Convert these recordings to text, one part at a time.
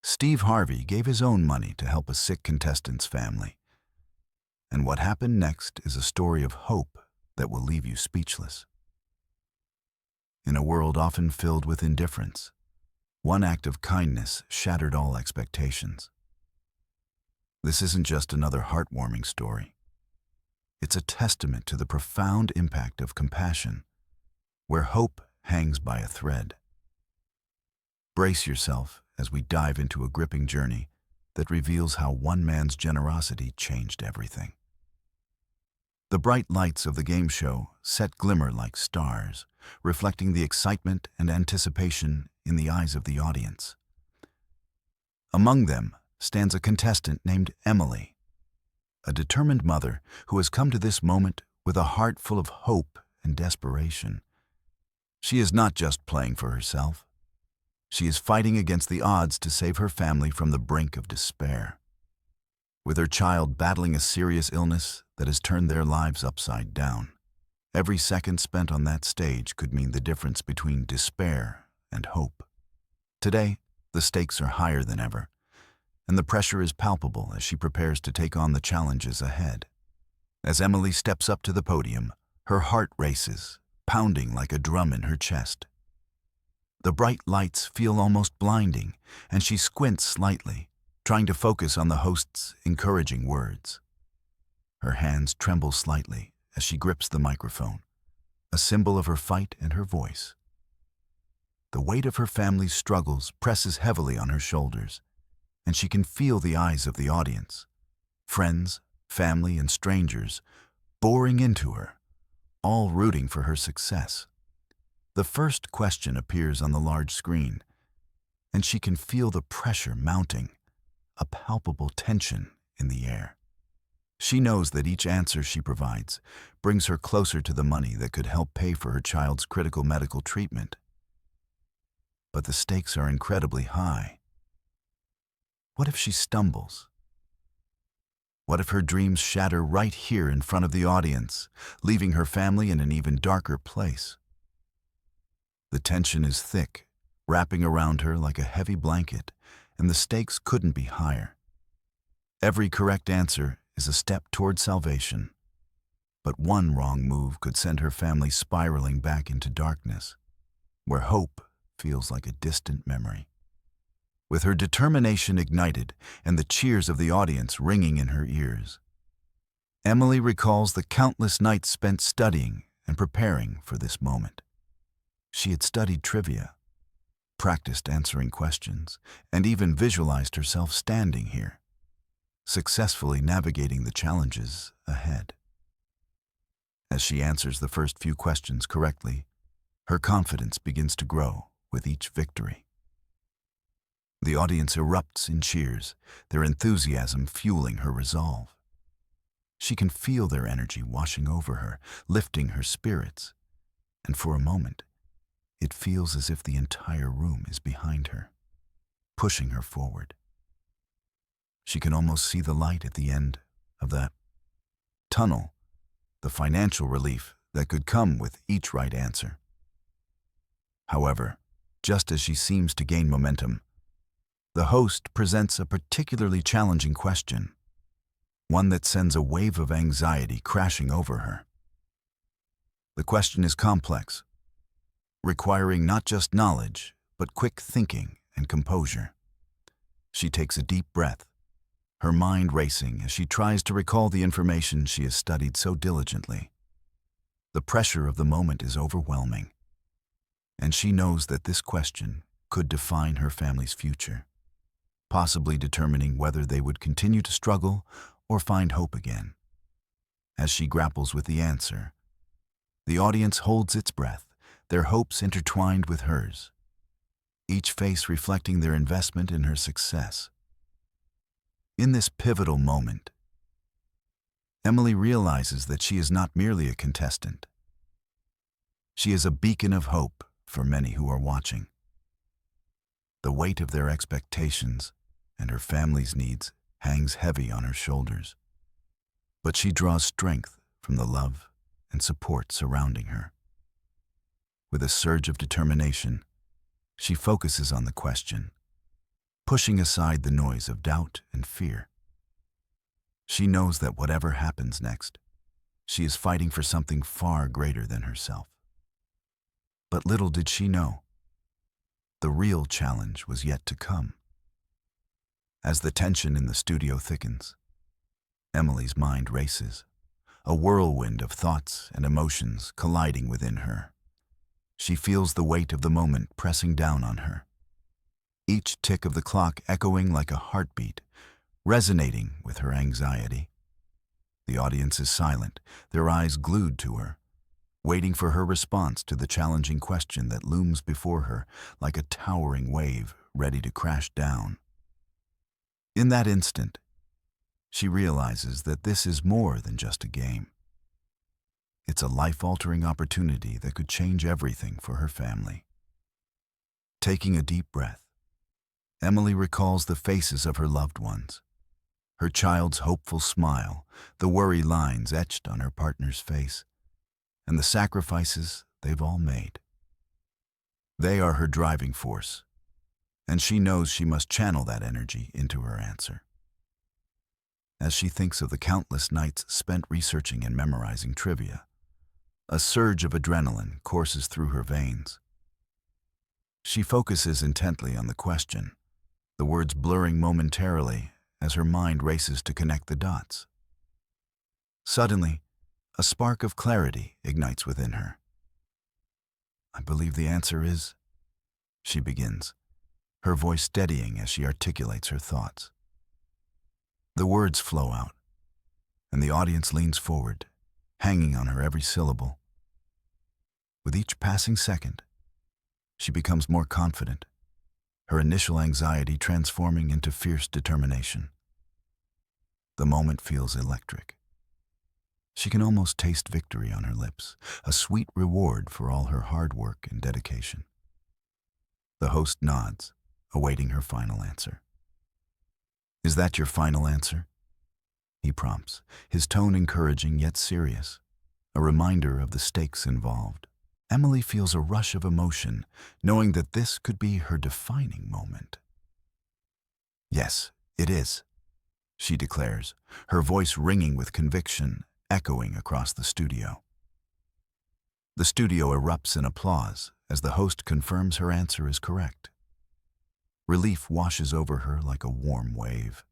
Steve Harvey gave his own money to help a sick contestant's family. And what happened next is a story of hope that will leave you speechless. In a world often filled with indifference, one act of kindness shattered all expectations. This isn't just another heartwarming story. It's a testament to the profound impact of compassion, where hope hangs by a thread. Brace yourself as we dive into a gripping journey that reveals how one man's generosity changed everything. The bright lights of the game show set glimmer like stars, reflecting the excitement and anticipation in the eyes of the audience. Among them stands a contestant named Emily, a determined mother who has come to this moment with a heart full of hope and desperation. She is not just playing for herself. She is fighting against the odds to save her family from the brink of despair. With her child battling a serious illness that has turned their lives upside down, every second spent on that stage could mean the difference between despair and hope. Today, the stakes are higher than ever, and the pressure is palpable as she prepares to take on the challenges ahead. As Emily steps up to the podium, her heart races, pounding like a drum in her chest. The bright lights feel almost blinding, and she squints slightly, trying to focus on the host's encouraging words. Her hands tremble slightly as she grips the microphone, a symbol of her fight and her voice. The weight of her family's struggles presses heavily on her shoulders, and she can feel the eyes of the audience, friends, family, and strangers, boring into her, all rooting for her success. The first question appears on the large screen, and she can feel the pressure mounting, a palpable tension in the air. She knows that each answer she provides brings her closer to the money that could help pay for her child's critical medical treatment. But the stakes are incredibly high. What if she stumbles? What if her dreams shatter right here in front of the audience, leaving her family in an even darker place? The tension is thick, wrapping around her like a heavy blanket, and the stakes couldn't be higher. Every correct answer is a step toward salvation, but one wrong move could send her family spiraling back into darkness, where hope feels like a distant memory. With her determination ignited and the cheers of the audience ringing in her ears, Emily recalls the countless nights spent studying and preparing for this moment. She had studied trivia, practiced answering questions, and even visualized herself standing here, successfully navigating the challenges ahead. As she answers the first few questions correctly, her confidence begins to grow with each victory. The audience erupts in cheers, their enthusiasm fueling her resolve. She can feel their energy washing over her, lifting her spirits, and for a moment, it feels as if the entire room is behind her, pushing her forward. She can almost see the light at the end of that tunnel, the financial relief that could come with each right answer. However, just as she seems to gain momentum, the host presents a particularly challenging question, one that sends a wave of anxiety crashing over her. The question is complex, requiring not just knowledge, but quick thinking and composure. She takes a deep breath, her mind racing as she tries to recall the information she has studied so diligently. The pressure of the moment is overwhelming, and she knows that this question could define her family's future, possibly determining whether they would continue to struggle or find hope again. As she grapples with the answer, the audience holds its breath, their hopes intertwined with hers, each face reflecting their investment in her success. In this pivotal moment, Emily realizes that she is not merely a contestant. She is a beacon of hope for many who are watching. The weight of their expectations and her family's needs hangs heavy on her shoulders, but she draws strength from the love and support surrounding her. With a surge of determination, she focuses on the question, pushing aside the noise of doubt and fear. She knows that whatever happens next, she is fighting for something far greater than herself. But little did she know, the real challenge was yet to come. As the tension in the studio thickens, Emily's mind races, a whirlwind of thoughts and emotions colliding within her. She feels the weight of the moment pressing down on her, each tick of the clock echoing like a heartbeat, resonating with her anxiety. The audience is silent, their eyes glued to her, waiting for her response to the challenging question that looms before her like a towering wave ready to crash down. In that instant, she realizes that this is more than just a game. It's a life-altering opportunity that could change everything for her family. Taking a deep breath, Emily recalls the faces of her loved ones, her child's hopeful smile, the worry lines etched on her partner's face, and the sacrifices they've all made. They are her driving force, and she knows she must channel that energy into her answer. As she thinks of the countless nights spent researching and memorizing trivia, a surge of adrenaline courses through her veins. She focuses intently on the question, the words blurring momentarily as her mind races to connect the dots. Suddenly, a spark of clarity ignites within her. "I believe the answer is," she begins, her voice steadying as she articulates her thoughts. The words flow out, and the audience leans forward, hanging on her every syllable. With each passing second, she becomes more confident, her initial anxiety transforming into fierce determination. The moment feels electric. She can almost taste victory on her lips, a sweet reward for all her hard work and dedication. The host nods, awaiting her final answer. "Is that your final answer?" he prompts, his tone encouraging yet serious, a reminder of the stakes involved. Emily feels a rush of emotion, knowing that this could be her defining moment. "Yes, it is," she declares, her voice ringing with conviction, echoing across the studio. The studio erupts in applause as the host confirms her answer is correct. Relief washes over her like a warm wave,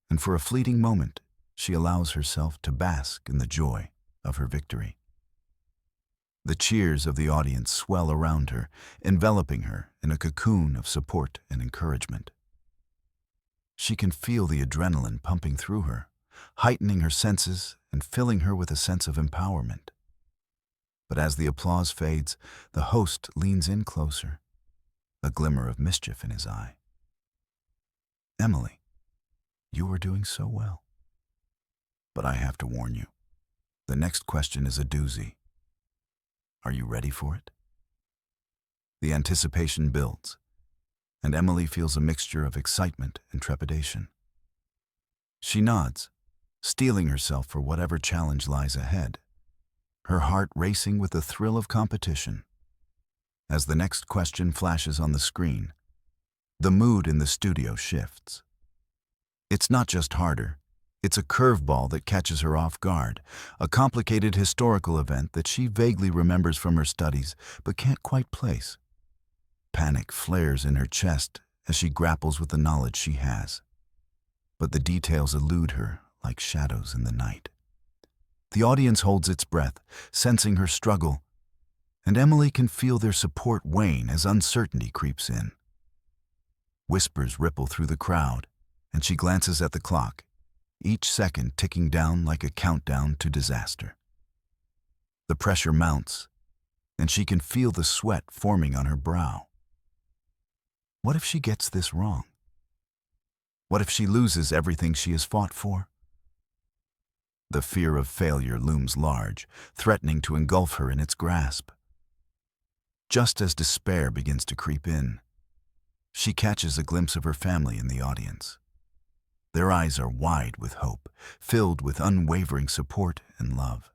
and for a fleeting moment, she allows herself to bask in the joy of her victory. The cheers of the audience swell around her, enveloping her in a cocoon of support and encouragement. She can feel the adrenaline pumping through her, heightening her senses and filling her with a sense of empowerment. But as the applause fades, the host leans in closer, a glimmer of mischief in his eye. "Emily, you are doing so well. But I have to warn you, the next question is a doozy. Are you ready for it?" The anticipation builds, and Emily feels a mixture of excitement and trepidation. She nods, steeling herself for whatever challenge lies ahead, her heart racing with the thrill of competition. As the next question flashes on the screen, the mood in the studio shifts. It's not just harder, it's a curveball that catches her off guard, a complicated historical event that she vaguely remembers from her studies but can't quite place. Panic flares in her chest as she grapples with the knowledge she has. But the details elude her like shadows in the night. The audience holds its breath, sensing her struggle, and Emily can feel their support wane as uncertainty creeps in. Whispers ripple through the crowd, and she glances at the clock, each second ticking down like a countdown to disaster. The pressure mounts, and she can feel the sweat forming on her brow. What if she gets this wrong? What if she loses everything she has fought for? The fear of failure looms large, threatening to engulf her in its grasp. Just as despair begins to creep in, she catches a glimpse of her family in the audience. Their eyes are wide with hope, filled with unwavering support and love.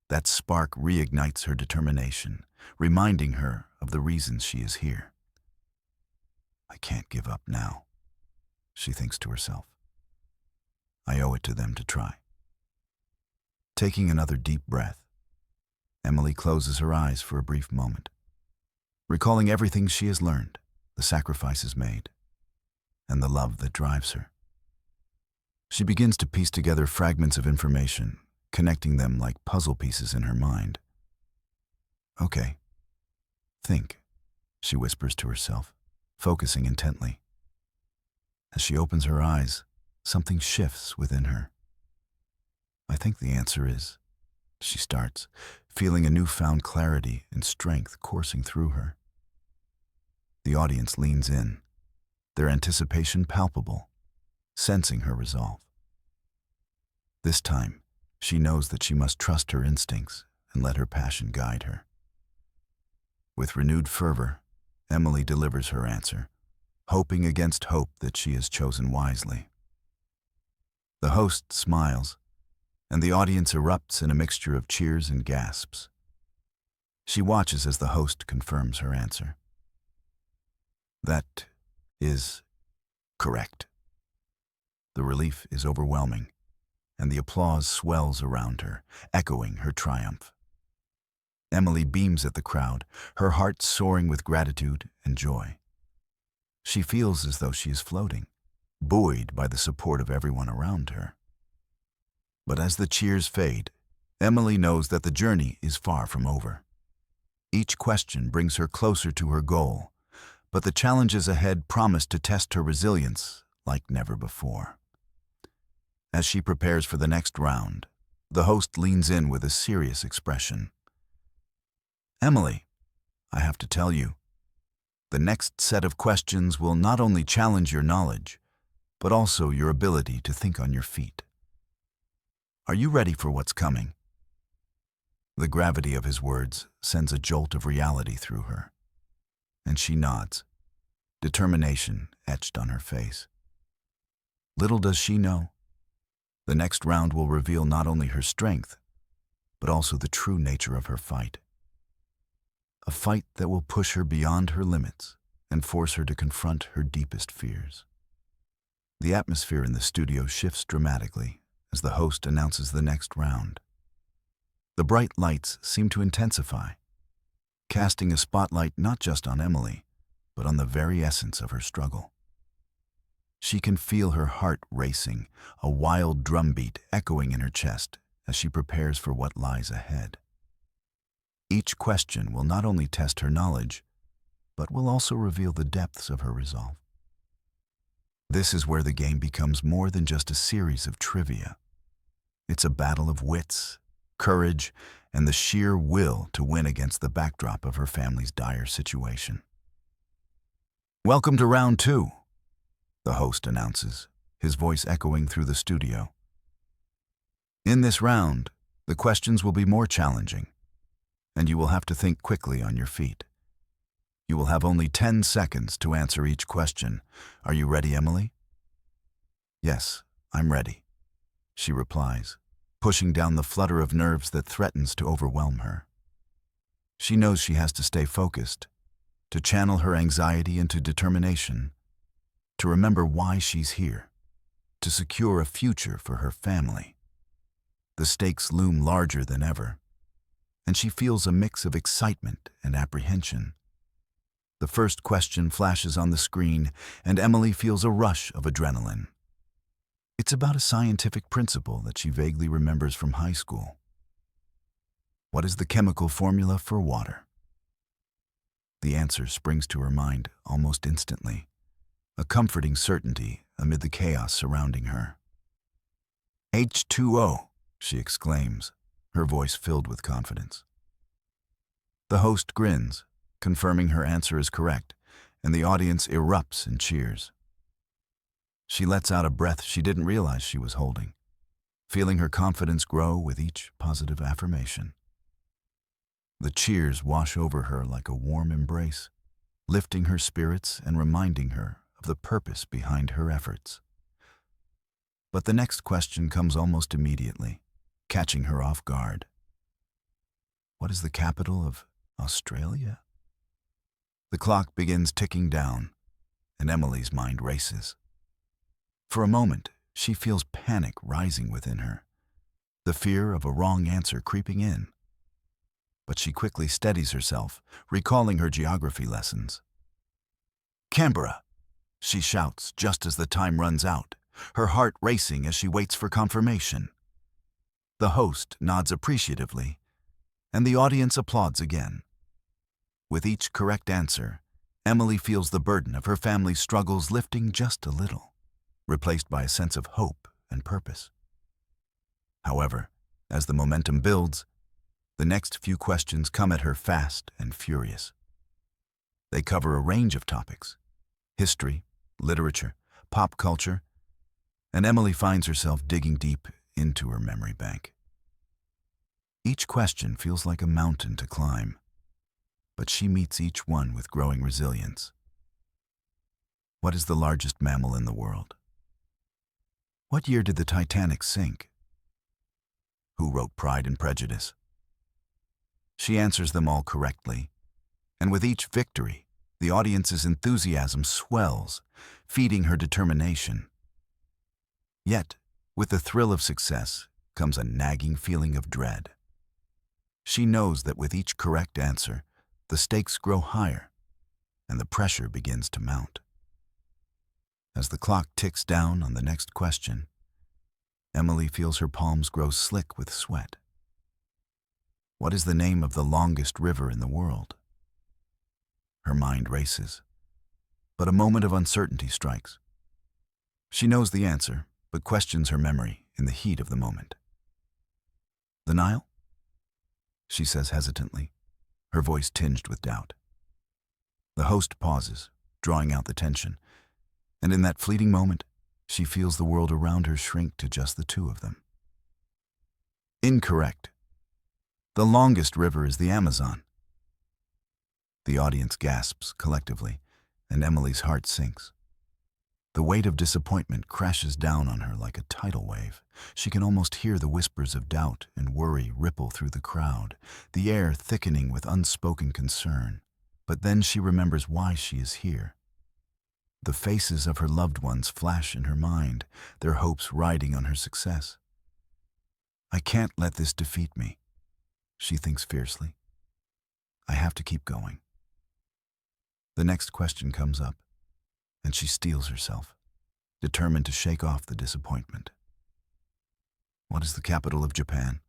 That spark reignites her determination, reminding her of the reasons she is here. I can't give up now, she thinks to herself. I owe it to them to try. Taking another deep breath, Emily closes her eyes for a brief moment, recalling everything she has learned, the sacrifices made, and the love that drives her. She begins to piece together fragments of information, connecting them like puzzle pieces in her mind. Okay, think, she whispers to herself, focusing intently. As she opens her eyes, something shifts within her. I think the answer is, she starts, feeling a newfound clarity and strength coursing through her. The audience leans in, their anticipation palpable, sensing her resolve. This time, she knows that she must trust her instincts and let her passion guide her. With renewed fervor, Emily delivers her answer, hoping against hope that she has chosen wisely. The host smiles, and the audience erupts in a mixture of cheers and gasps. She watches as the host confirms her answer. That is correct. The relief is overwhelming, and the applause swells around her, echoing her triumph. Emily beams at the crowd, her heart soaring with gratitude and joy. She feels as though she is floating, buoyed by the support of everyone around her. But as the cheers fade, Emily knows that the journey is far from over. Each question brings her closer to her goal, but the challenges ahead promise to test her resilience like never before. As she prepares for the next round, the host leans in with a serious expression. Emily, I have to tell you, the next set of questions will not only challenge your knowledge, but also your ability to think on your feet. Are you ready for what's coming? The gravity of his words sends a jolt of reality through her, and she nods, determination etched on her face. Little does she know, the next round will reveal not only her strength, but also the true nature of her fight. A fight that will push her beyond her limits and force her to confront her deepest fears. The atmosphere in the studio shifts dramatically as the host announces the next round. The bright lights seem to intensify, casting a spotlight not just on Emily, but on the very essence of her struggle. She can feel her heart racing, a wild drumbeat echoing in her chest as she prepares for what lies ahead. Each question will not only test her knowledge, but will also reveal the depths of her resolve. This is where the game becomes more than just a series of trivia. It's a battle of wits, courage, and the sheer will to win against the backdrop of her family's dire situation. Welcome to round 2, the host announces, his voice echoing through the studio. In this round, the questions will be more challenging, and you will have to think quickly on your feet. You will have only 10 seconds to answer each question. Are you ready, Emily? Yes, I'm ready, she replies, pushing down the flutter of nerves that threatens to overwhelm her. She knows she has to stay focused, to channel her anxiety into determination, to remember why she's here, to secure a future for her family. The stakes loom larger than ever, and she feels a mix of excitement and apprehension. The first question flashes on the screen, and Emily feels a rush of adrenaline. It's about a scientific principle that she vaguely remembers from high school. What is the chemical formula for water? The answer springs to her mind almost instantly, a comforting certainty amid the chaos surrounding her. H2O, she exclaims, her voice filled with confidence. The host grins, confirming her answer is correct, and the audience erupts in cheers. She lets out a breath she didn't realize she was holding, feeling her confidence grow with each positive affirmation. The cheers wash over her like a warm embrace, lifting her spirits and reminding her of the purpose behind her efforts. But the next question comes almost immediately, catching her off guard. What is the capital of Australia? The clock begins ticking down, and Emily's mind races. For a moment, she feels panic rising within her, the fear of a wrong answer creeping in. But she quickly steadies herself, recalling her geography lessons. "Canberra!" she shouts just as the time runs out, her heart racing as she waits for confirmation. The host nods appreciatively, and the audience applauds again. With each correct answer, Emily feels the burden of her family's struggles lifting just a little, replaced by a sense of hope and purpose. However, as the momentum builds, the next few questions come at her fast and furious. They cover a range of topics: history, literature, pop culture, and Emily finds herself digging deep into her memory bank. Each question feels like a mountain to climb, but she meets each one with growing resilience. What is the largest mammal in the world? What year did the Titanic sink? Who wrote Pride and Prejudice? She answers them all correctly, and with each victory, the audience's enthusiasm swells, feeding her determination. Yet, with the thrill of success comes a nagging feeling of dread. She knows that with each correct answer, the stakes grow higher, and the pressure begins to mount. As the clock ticks down on the next question, Emily feels her palms grow slick with sweat. What is the name of the longest river in the world? Her mind races, but a moment of uncertainty strikes. She knows the answer, but questions her memory in the heat of the moment. "The Nile?" she says hesitantly, her voice tinged with doubt. The host pauses, drawing out the tension, and in that fleeting moment, she feels the world around her shrink to just the two of them. "Incorrect. The longest river is the Amazon." The audience gasps collectively, and Emily's heart sinks. The weight of disappointment crashes down on her like a tidal wave. She can almost hear the whispers of doubt and worry ripple through the crowd, the air thickening with unspoken concern. But then she remembers why she is here. The faces of her loved ones flash in her mind, their hopes riding on her success. "I can't let this defeat me," she thinks fiercely. "I have to keep going." The next question comes up, and she steels herself, determined to shake off the disappointment. "What is the capital of Japan?"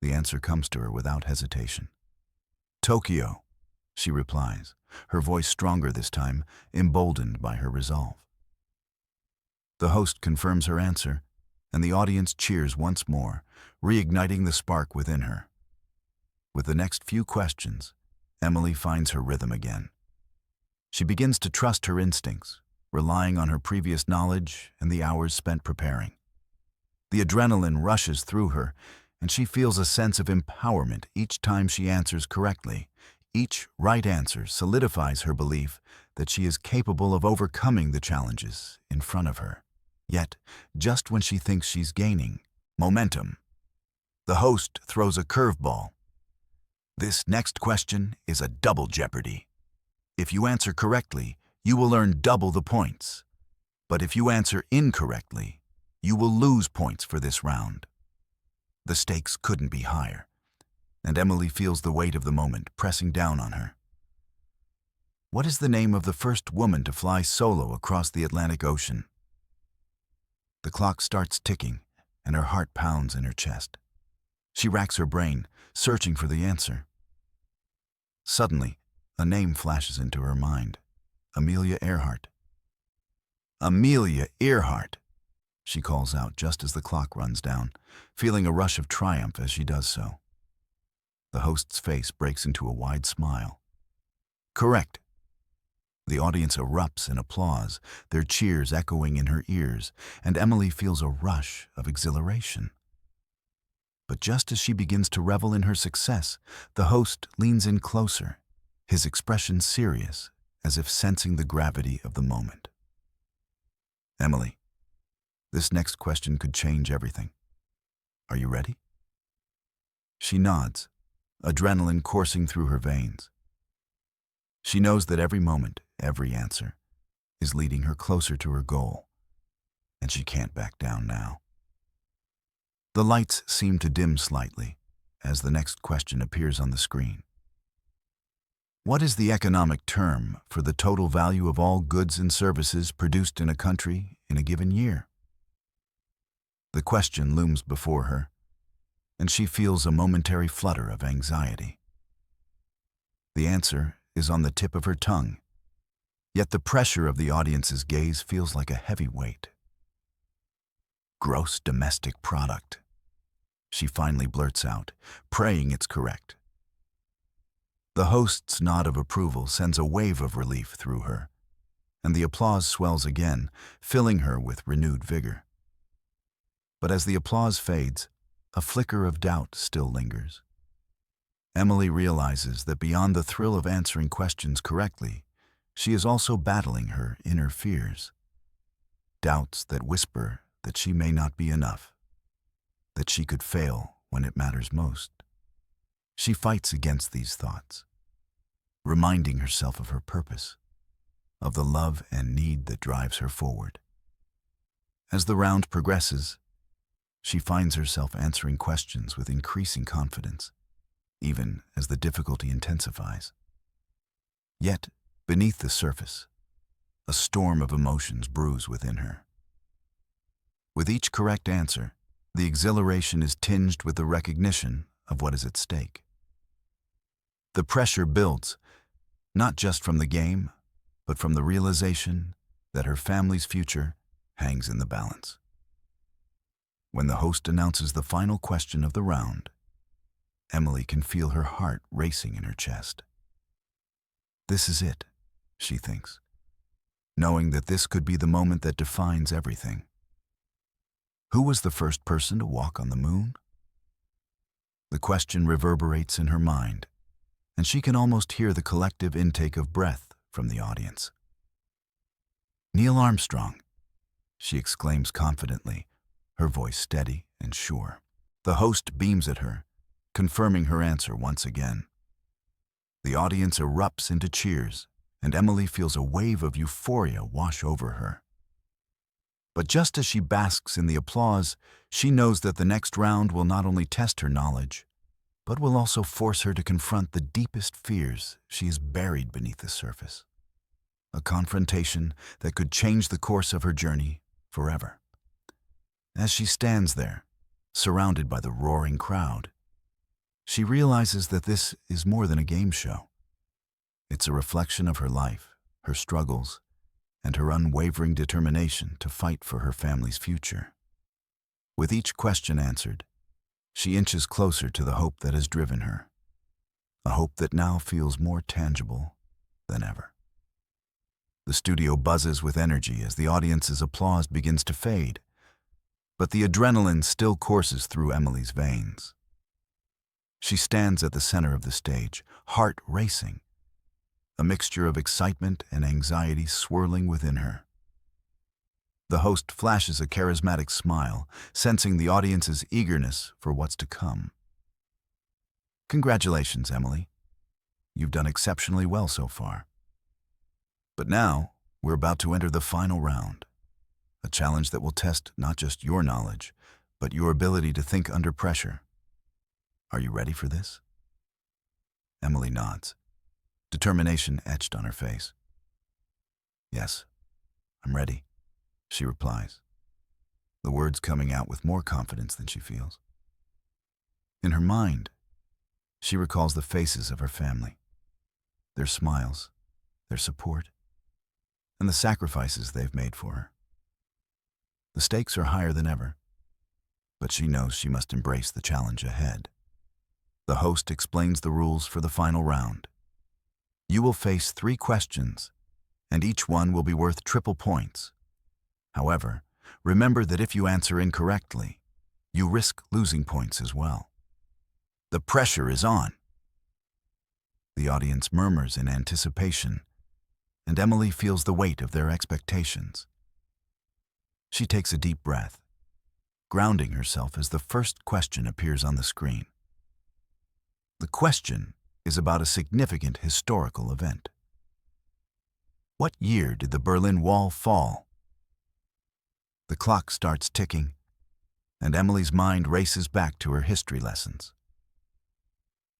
The answer comes to her without hesitation. "Tokyo," she replies, her voice stronger this time, emboldened by her resolve. The host confirms her answer, and the audience cheers once more, reigniting the spark within her. With the next few questions, Emily finds her rhythm again. She begins to trust her instincts, relying on her previous knowledge and the hours spent preparing. The adrenaline rushes through her, and she feels a sense of empowerment each time she answers correctly. Each right answer solidifies her belief that she is capable of overcoming the challenges in front of her. Yet, just when she thinks she's gaining momentum, the host throws a curveball. "This next question is a double jeopardy. If you answer correctly, you will earn double the points. But if you answer incorrectly, you will lose points for this round." The stakes couldn't be higher, and Emily feels the weight of the moment pressing down on her. What is the name of the first woman to fly solo across the Atlantic Ocean? The clock starts ticking, and her heart pounds in her chest. She racks her brain, searching for the answer. Suddenly, a name flashes into her mind: Amelia Earhart. "Amelia Earhart," she calls out just as the clock runs down, feeling a rush of triumph as she does so. The host's face breaks into a wide smile. "Correct." The audience erupts in applause, their cheers echoing in her ears, and Emily feels a rush of exhilaration. But just as she begins to revel in her success, the host leans in closer, his expression serious, as if sensing the gravity of the moment. "Emily, this next question could change everything. Are you ready?" She nods, adrenaline coursing through her veins. She knows that every moment, every answer, is leading her closer to her goal, and she can't back down now. The lights seem to dim slightly as the next question appears on the screen. What is the economic term for the total value of all goods and services produced in a country in a given year? The question looms before her, and she feels a momentary flutter of anxiety. The answer is on the tip of her tongue, yet the pressure of the audience's gaze feels like a heavy weight. Gross domestic product, she finally blurts out, praying it's correct. The host's nod of approval sends a wave of relief through her, and the applause swells again, filling her with renewed vigor. But as the applause fades, a flicker of doubt still lingers. Emily realizes that beyond the thrill of answering questions correctly, she is also battling her inner fears. Doubts that whisper that she may not be enough, that she could fail when it matters most. She fights against these thoughts, reminding herself of her purpose, of the love and need that drives her forward. As the round progresses, she finds herself answering questions with increasing confidence, even as the difficulty intensifies. Yet, beneath the surface, a storm of emotions brews within her. With each correct answer, the exhilaration is tinged with the recognition of what is at stake. The pressure builds, not just from the game, but from the realization that her family's future hangs in the balance. When the host announces the final question of the round, Emily can feel her heart racing in her chest. This is it, she thinks, knowing that this could be the moment that defines everything. Who was the first person to walk on the moon? The question reverberates in her mind, and she can almost hear the collective intake of breath from the audience. Neil Armstrong, she exclaims confidently, her voice steady and sure. The host beams at her, confirming her answer once again. The audience erupts into cheers, and Emily feels a wave of euphoria wash over her. But just as she basks in the applause, she knows that the next round will not only test her knowledge, but will also force her to confront the deepest fears she has buried beneath the surface. A confrontation that could change the course of her journey forever. As she stands there, surrounded by the roaring crowd, she realizes that this is more than a game show. It's a reflection of her life, her struggles, and her unwavering determination to fight for her family's future. With each question answered, she inches closer to the hope that has driven her, a hope that now feels more tangible than ever. The studio buzzes with energy as the audience's applause begins to fade, but the adrenaline still courses through Emily's veins. She stands at the center of the stage, heart racing, a mixture of excitement and anxiety swirling within her. The host flashes a charismatic smile, sensing the audience's eagerness for what's to come. Congratulations, Emily. You've done exceptionally well so far. But now, we're about to enter the final round, a challenge that will test not just your knowledge, but your ability to think under pressure. Are you ready for this? Emily nods, determination etched on her face. Yes, I'm ready, she replies, the words coming out with more confidence than she feels. In her mind, she recalls the faces of her family, their smiles, their support, and the sacrifices they've made for her. The stakes are higher than ever, but she knows she must embrace the challenge ahead. The host explains the rules for the final round. You will face 3 questions, and each one will be worth triple points. However, remember that if you answer incorrectly, you risk losing points as well. The pressure is on. The audience murmurs in anticipation, and Emily feels the weight of their expectations. She takes a deep breath, grounding herself as the first question appears on the screen. The question is about a significant historical event. What year did the Berlin Wall fall? The clock starts ticking, and Emily's mind races back to her history lessons.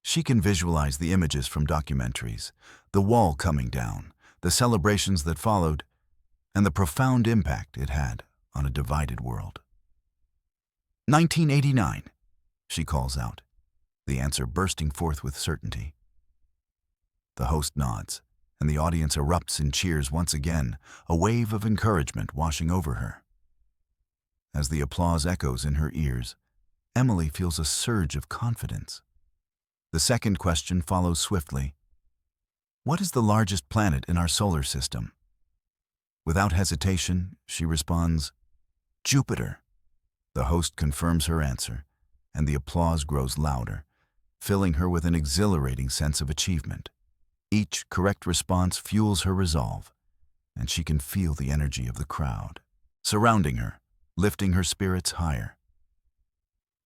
She can visualize the images from documentaries, the wall coming down, the celebrations that followed, and the profound impact it had on a divided world. 1989, she calls out, the answer bursting forth with certainty. The host nods, and the audience erupts in cheers once again, a wave of encouragement washing over her. As the applause echoes in her ears, Emily feels a surge of confidence. The second question follows swiftly. What is the largest planet in our solar system? Without hesitation, she responds, Jupiter. The host confirms her answer, and the applause grows louder, filling her with an exhilarating sense of achievement. Each correct response fuels her resolve, and she can feel the energy of the crowd surrounding her, lifting her spirits higher.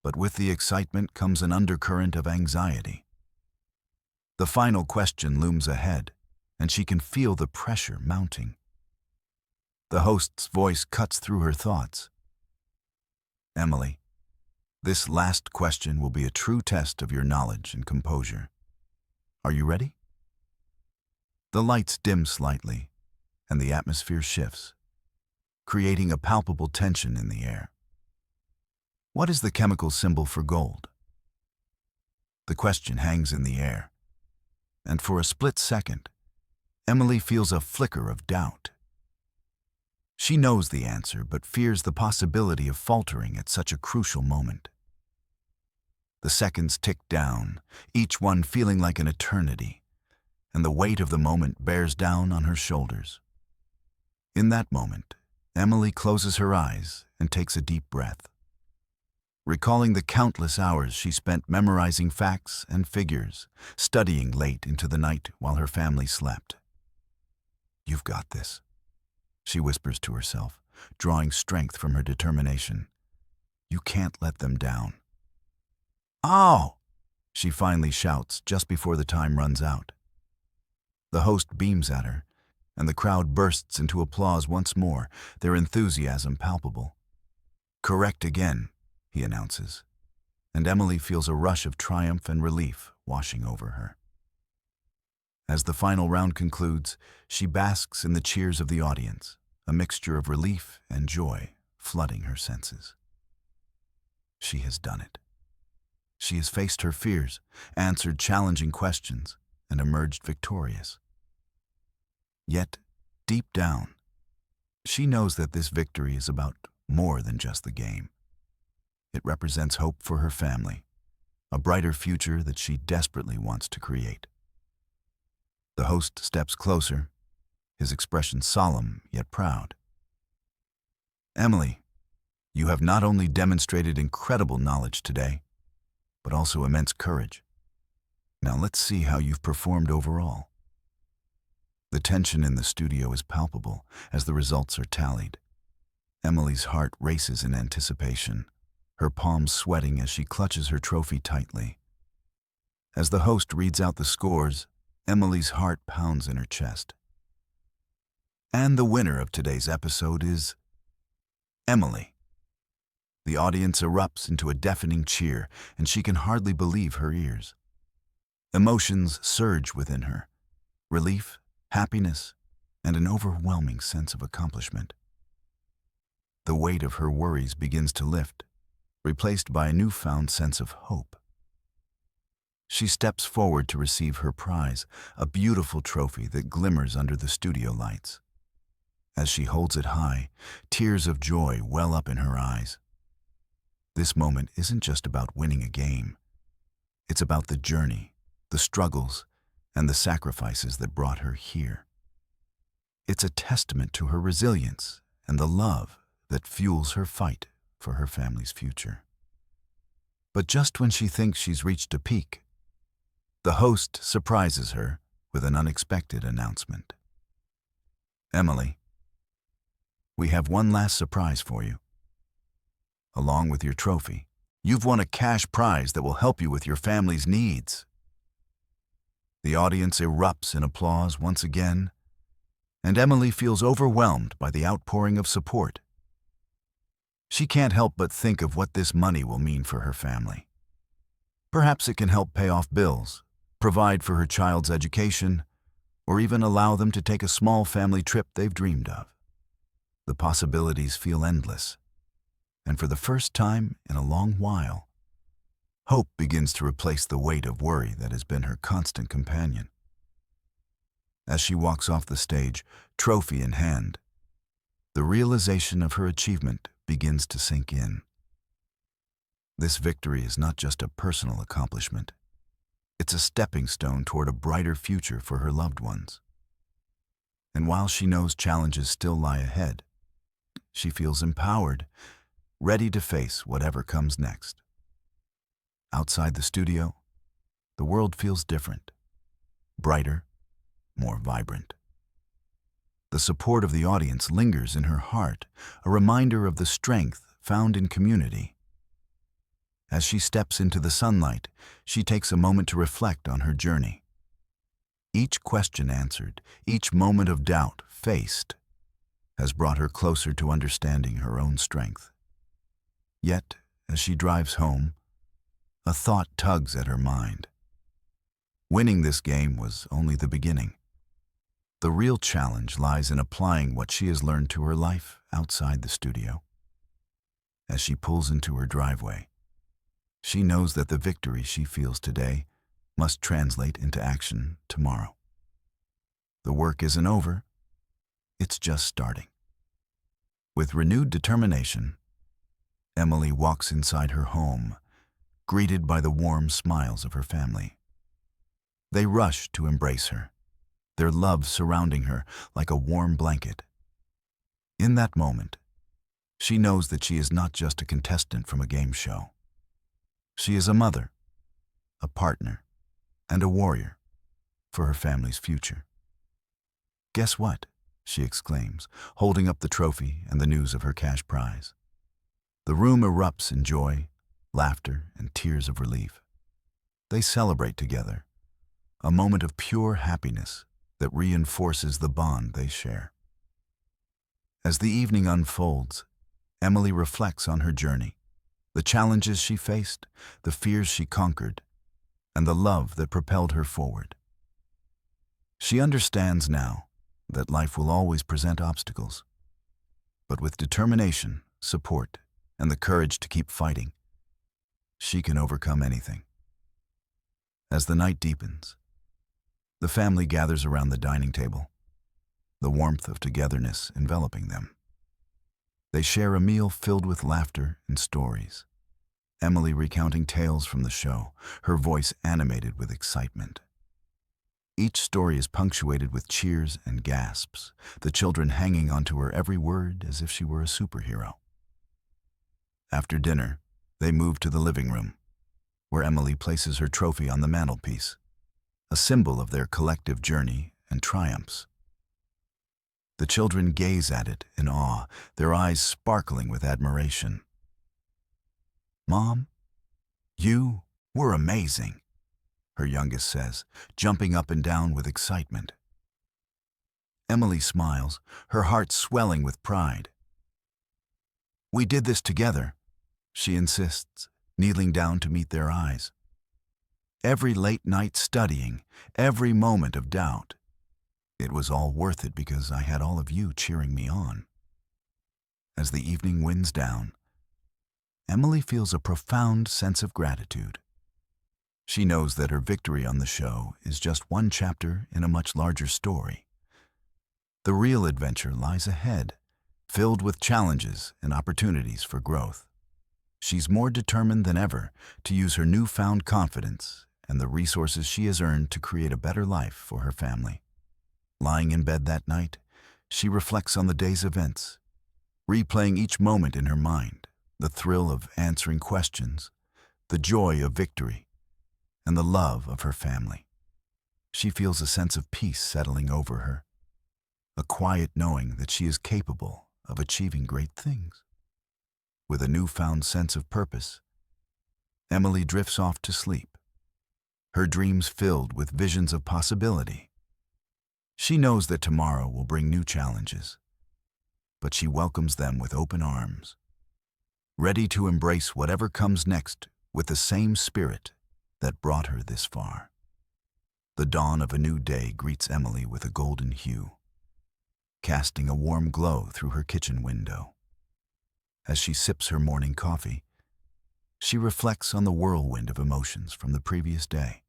But with the excitement comes an undercurrent of anxiety. The final question looms ahead, and she can feel the pressure mounting. The host's voice cuts through her thoughts. Emily, this last question will be a true test of your knowledge and composure. Are you ready? The lights dim slightly, and the atmosphere shifts, creating a palpable tension in the air. What is the chemical symbol for gold? The question hangs in the air, and for a split second, Emily feels a flicker of doubt. She knows the answer, but fears the possibility of faltering at such a crucial moment. The seconds tick down, each one feeling like an eternity, and the weight of the moment bears down on her shoulders. In that moment, Emily closes her eyes and takes a deep breath, recalling the countless hours she spent memorizing facts and figures, studying late into the night while her family slept. You've got this, she whispers to herself, drawing strength from her determination. You can't let them down. Oh! She finally shouts just before the time runs out. The host beams at her, and the crowd bursts into applause once more, their enthusiasm palpable. Correct again, he announces, and Emily feels a rush of triumph and relief washing over her. As the final round concludes, she basks in the cheers of the audience, a mixture of relief and joy flooding her senses. She has done it. She has faced her fears, answered challenging questions, and emerged victorious. Yet, deep down, she knows that this victory is about more than just the game. It represents hope for her family, a brighter future that she desperately wants to create. The host steps closer, his expression solemn yet proud. Emily, you have not only demonstrated incredible knowledge today, but also immense courage. Now let's see how you've performed overall. The tension in the studio is palpable as the results are tallied. Emily's heart races in anticipation, her palms sweating as she clutches her trophy tightly. As the host reads out the scores, Emily's heart pounds in her chest. And the winner of today's episode is Emily. The audience erupts into a deafening cheer, and she can hardly believe her ears. Emotions surge within her, relief, happiness, and an overwhelming sense of accomplishment. The weight of her worries begins to lift, replaced by a newfound sense of hope. She steps forward to receive her prize, a beautiful trophy that glimmers under the studio lights. As she holds it high, tears of joy well up in her eyes. This moment isn't just about winning a game. It's about the journey, the struggles, and the sacrifices that brought her here. It's a testament to her resilience and the love that fuels her fight for her family's future. But just when she thinks she's reached a peak, the host surprises her with an unexpected announcement. Emily, we have one last surprise for you. Along with your trophy, you've won a cash prize that will help you with your family's needs. The audience erupts in applause once again, and Emily feels overwhelmed by the outpouring of support. She can't help but think of what this money will mean for her family. Perhaps it can help pay off bills, provide for her child's education, or even allow them to take a small family trip they've dreamed of. The possibilities feel endless, and for the first time in a long while, hope begins to replace the weight of worry that has been her constant companion. As she walks off the stage, trophy in hand, the realization of her achievement begins to sink in. This victory is not just a personal accomplishment. It's a stepping stone toward a brighter future for her loved ones. And while she knows challenges still lie ahead, she feels empowered, ready to face whatever comes next. Outside the studio, the world feels different, brighter, more vibrant. The support of the audience lingers in her heart, a reminder of the strength found in community. As she steps into the sunlight, she takes a moment to reflect on her journey. Each question answered, each moment of doubt faced, has brought her closer to understanding her own strength. Yet, as she drives home, a thought tugs at her mind. Winning this game was only the beginning. The real challenge lies in applying what she has learned to her life outside the studio. As she pulls into her driveway, she knows that the victory she feels today must translate into action tomorrow. The work isn't over, it's just starting. With renewed determination, Emily walks inside her home, greeted by the warm smiles of her family. They rush to embrace her, their love surrounding her like a warm blanket. In that moment, she knows that she is not just a contestant from a game show. She is a mother, a partner, and a warrior for her family's future. "Guess what?" she exclaims, holding up the trophy and the news of her cash prize. The room erupts in joy, laughter, and tears of relief. They celebrate together, a moment of pure happiness that reinforces the bond they share. As the evening unfolds, Emily reflects on her journey, the challenges she faced, the fears she conquered, and the love that propelled her forward. She understands now that life will always present obstacles, but with determination, support, and the courage to keep fighting, she can overcome anything. As the night deepens, the family gathers around the dining table, the warmth of togetherness enveloping them. They share a meal filled with laughter and stories, Emily recounting tales from the show, her voice animated with excitement. Each story is punctuated with cheers and gasps, the children hanging onto her every word as if she were a superhero. After dinner, they move to the living room, where Emily places her trophy on the mantelpiece, a symbol of their collective journey and triumphs. The children gaze at it in awe, their eyes sparkling with admiration. "Mom, you were amazing," her youngest says, jumping up and down with excitement. Emily smiles, her heart swelling with pride. "We did this together," she insists, kneeling down to meet their eyes. "Every late night studying, every moment of doubt. It was all worth it because I had all of you cheering me on." As the evening winds down, Emily feels a profound sense of gratitude. She knows that her victory on the show is just one chapter in a much larger story. The real adventure lies ahead, filled with challenges and opportunities for growth. She's more determined than ever to use her newfound confidence and the resources she has earned to create a better life for her family. Lying in bed that night, she reflects on the day's events, replaying each moment in her mind, the thrill of answering questions, the joy of victory, and the love of her family. She feels a sense of peace settling over her, a quiet knowing that she is capable of achieving great things. With a newfound sense of purpose, Emily drifts off to sleep, her dreams filled with visions of possibility. She knows that tomorrow will bring new challenges, but she welcomes them with open arms, ready to embrace whatever comes next with the same spirit that brought her this far. The dawn of a new day greets Emily with a golden hue, casting a warm glow through her kitchen window. As she sips her morning coffee, she reflects on the whirlwind of emotions from the previous day.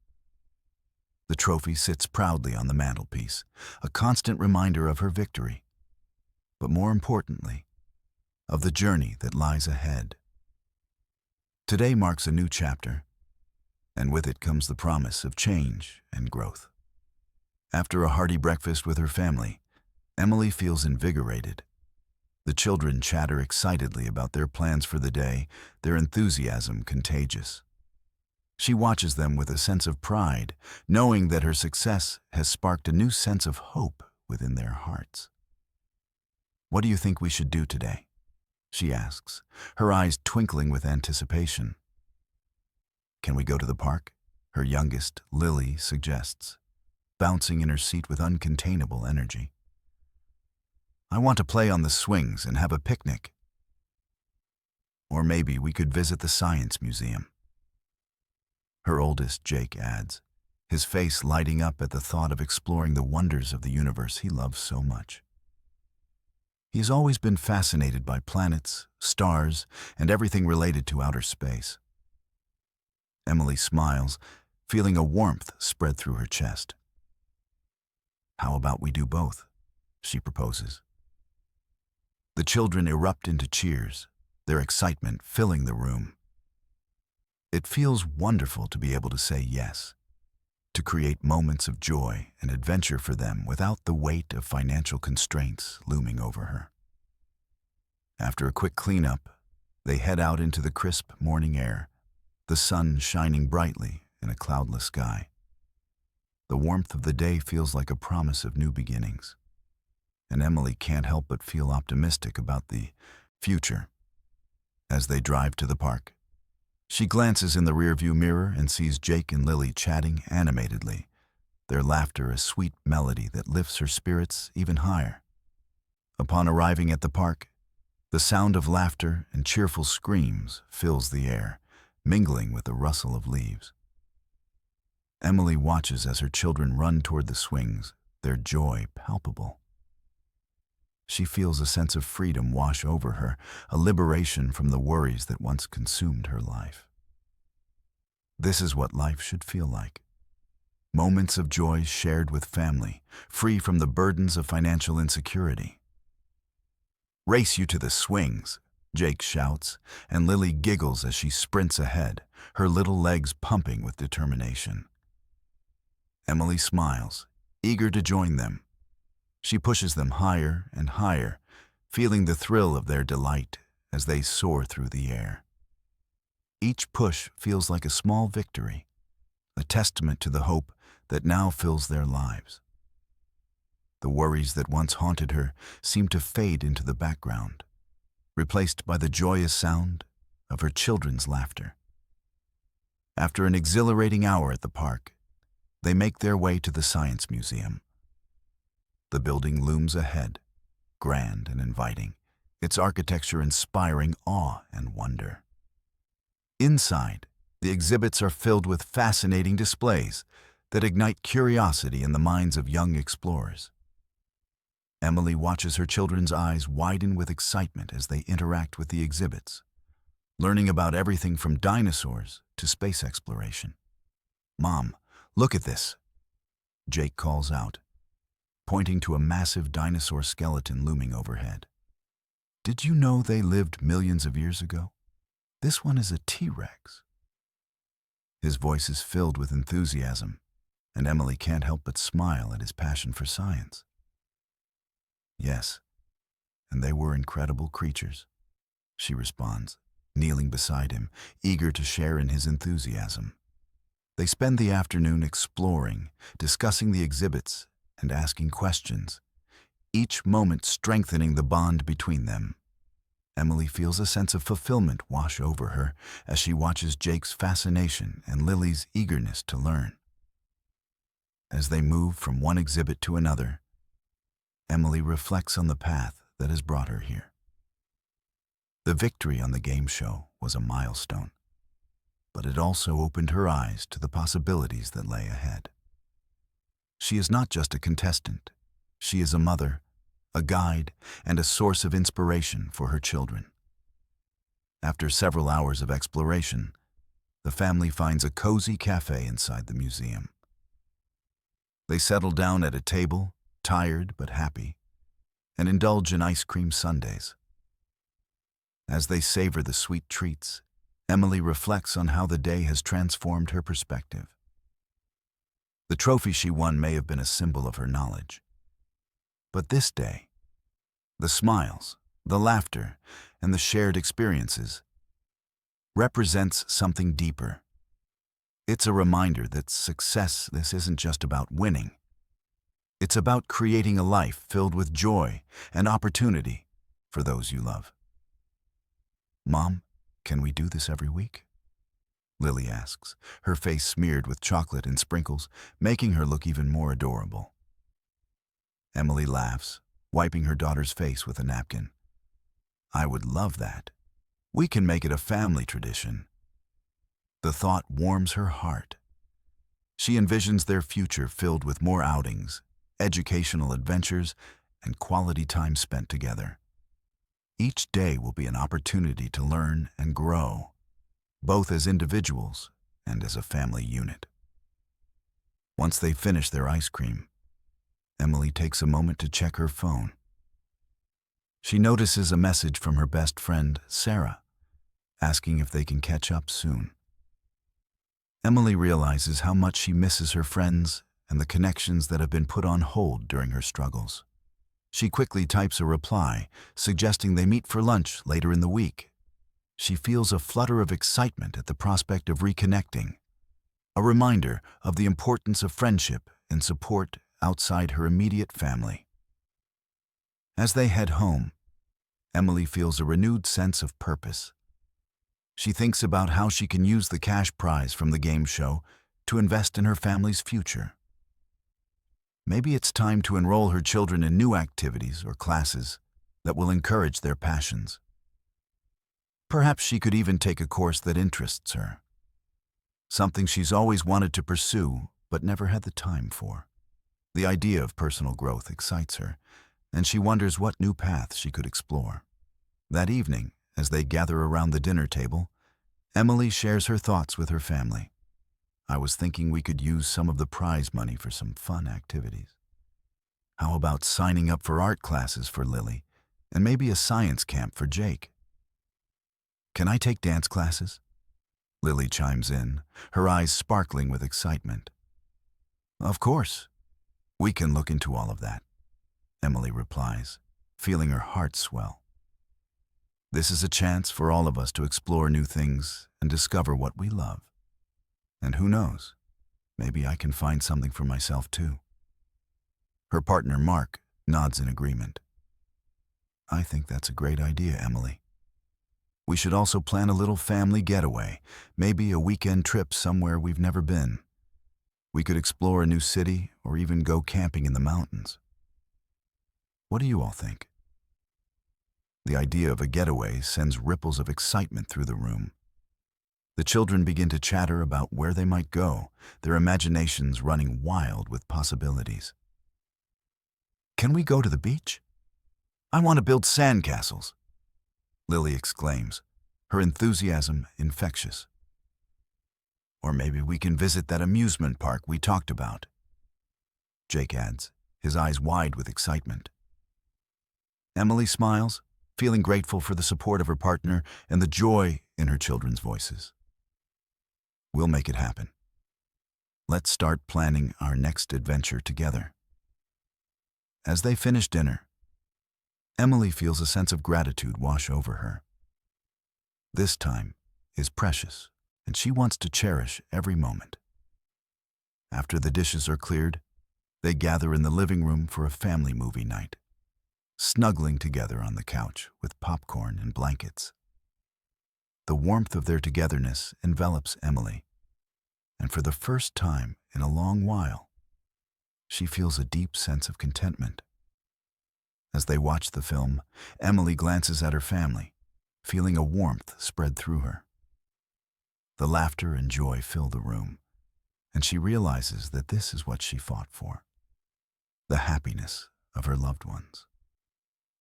The trophy sits proudly on the mantelpiece, a constant reminder of her victory, but more importantly, of the journey that lies ahead. Today marks a new chapter, and with it comes the promise of change and growth. After a hearty breakfast with her family, Emily feels invigorated. The children chatter excitedly about their plans for the day, their enthusiasm contagious. She watches them with a sense of pride, knowing that her success has sparked a new sense of hope within their hearts. "What do you think we should do today?" she asks, her eyes twinkling with anticipation. "Can we go to the park?" her youngest, Lily, suggests, bouncing in her seat with uncontainable energy. "I want to play on the swings and have a picnic. Or maybe we could visit the science museum." Her oldest, Jake, adds, his face lighting up at the thought of exploring the wonders of the universe he loves so much. He has always been fascinated by planets, stars, and everything related to outer space. Emily smiles, feeling a warmth spread through her chest. "How about we do both?" she proposes. The children erupt into cheers, their excitement filling the room. It feels wonderful to be able to say yes, to create moments of joy and adventure for them without the weight of financial constraints looming over her. After a quick cleanup, they head out into the crisp morning air, the sun shining brightly in a cloudless sky. The warmth of the day feels like a promise of new beginnings, and Emily can't help but feel optimistic about the future. As they drive to the park, she glances in the rearview mirror and sees Jake and Lily chatting animatedly, their laughter a sweet melody that lifts her spirits even higher. Upon arriving at the park, the sound of laughter and cheerful screams fills the air, mingling with the rustle of leaves. Emily watches as her children run toward the swings, their joy palpable. She feels a sense of freedom wash over her, a liberation from the worries that once consumed her life. This is what life should feel like. Moments of joy shared with family, free from the burdens of financial insecurity. "Race you to the swings," Jake shouts, and Lily giggles as she sprints ahead, her little legs pumping with determination. Emily smiles, eager to join them. She pushes them higher and higher, feeling the thrill of their delight as they soar through the air. Each push feels like a small victory, a testament to the hope that now fills their lives. The worries that once haunted her seem to fade into the background, replaced by the joyous sound of her children's laughter. After an exhilarating hour at the park, they make their way to the Science Museum. The building looms ahead, grand and inviting, its architecture inspiring awe and wonder. Inside, the exhibits are filled with fascinating displays that ignite curiosity in the minds of young explorers. Emily watches her children's eyes widen with excitement as they interact with the exhibits, learning about everything from dinosaurs to space exploration. "Mom, look at this," Jake calls out, pointing to a massive dinosaur skeleton looming overhead. "Did you know they lived millions of years ago? This one is a T-Rex." His voice is filled with enthusiasm, and Emily can't help but smile at his passion for science. "Yes, and they were incredible creatures," she responds, kneeling beside him, eager to share in his enthusiasm. They spend the afternoon exploring, discussing the exhibits, and asking questions, each moment strengthening the bond between them. Emily feels a sense of fulfillment wash over her as she watches Jake's fascination and Lily's eagerness to learn. As they move from one exhibit to another, Emily reflects on the path that has brought her here. The victory on the game show was a milestone, but it also opened her eyes to the possibilities that lay ahead. She is not just a contestant. She is a mother, a guide, and a source of inspiration for her children. After several hours of exploration, the family finds a cozy cafe inside the museum. They settle down at a table, tired but happy, and indulge in ice cream sundaes. As they savor the sweet treats, Emily reflects on how the day has transformed her perspective. The trophy she won may have been a symbol of her knowledge. But this day, the smiles, the laughter, and the shared experiences represents something deeper. It's a reminder that success, this isn't just about winning. It's about creating a life filled with joy and opportunity for those you love. "Mom, can we do this every week?" Lily asks, her face smeared with chocolate and sprinkles, making her look even more adorable. Emily laughs, wiping her daughter's face with a napkin. "I would love that. We can make it a family tradition." The thought warms her heart. She envisions their future filled with more outings, educational adventures, and quality time spent together. Each day will be an opportunity to learn and grow, both as individuals and as a family unit. Once they finish their ice cream, Emily takes a moment to check her phone. She notices a message from her best friend, Sarah, asking if they can catch up soon. Emily realizes how much she misses her friends and the connections that have been put on hold during her struggles. She quickly types a reply, suggesting they meet for lunch later in the week. She feels a flutter of excitement at the prospect of reconnecting, a reminder of the importance of friendship and support outside her immediate family. As they head home, Emily feels a renewed sense of purpose. She thinks about how she can use the cash prize from the game show to invest in her family's future. Maybe it's time to enroll her children in new activities or classes that will encourage their passions. Perhaps she could even take a course that interests her, something she's always wanted to pursue but never had the time for. The idea of personal growth excites her, and she wonders what new paths she could explore. That evening, as they gather around the dinner table, Emily shares her thoughts with her family. "I was thinking we could use some of the prize money for some fun activities. How about signing up for art classes for Lily, and maybe a science camp for Jake? Can I take dance classes?" Lily chimes in, her eyes sparkling with excitement. "Of course. We can look into all of that," Emily replies, feeling her heart swell. This is a chance for all of us to explore new things and discover what we love. And who knows, maybe I can find something for myself too. Her partner, Mark, nods in agreement. "I think that's a great idea, Emily. We should also plan a little family getaway, maybe a weekend trip somewhere we've never been. We could explore a new city or even go camping in the mountains. What do you all think?" The idea of a getaway sends ripples of excitement through the room. The children begin to chatter about where they might go, their imaginations running wild with possibilities. "Can we go to the beach? I want to build sandcastles," Lily exclaims, her enthusiasm infectious. "Or maybe we can visit that amusement park we talked about," Jake adds, his eyes wide with excitement. Emily smiles, feeling grateful for the support of her partner and the joy in her children's voices. "We'll make it happen. Let's start planning our next adventure together." As they finish dinner, Emily feels a sense of gratitude wash over her. This time is precious, and she wants to cherish every moment. After the dishes are cleared, they gather in the living room for a family movie night, snuggling together on the couch with popcorn and blankets. The warmth of their togetherness envelops Emily, and for the first time in a long while, she feels a deep sense of contentment. As they watch the film, Emily glances at her family, feeling a warmth spread through her. The laughter and joy fill the room, and she realizes that this is what she fought for: the happiness of her loved ones.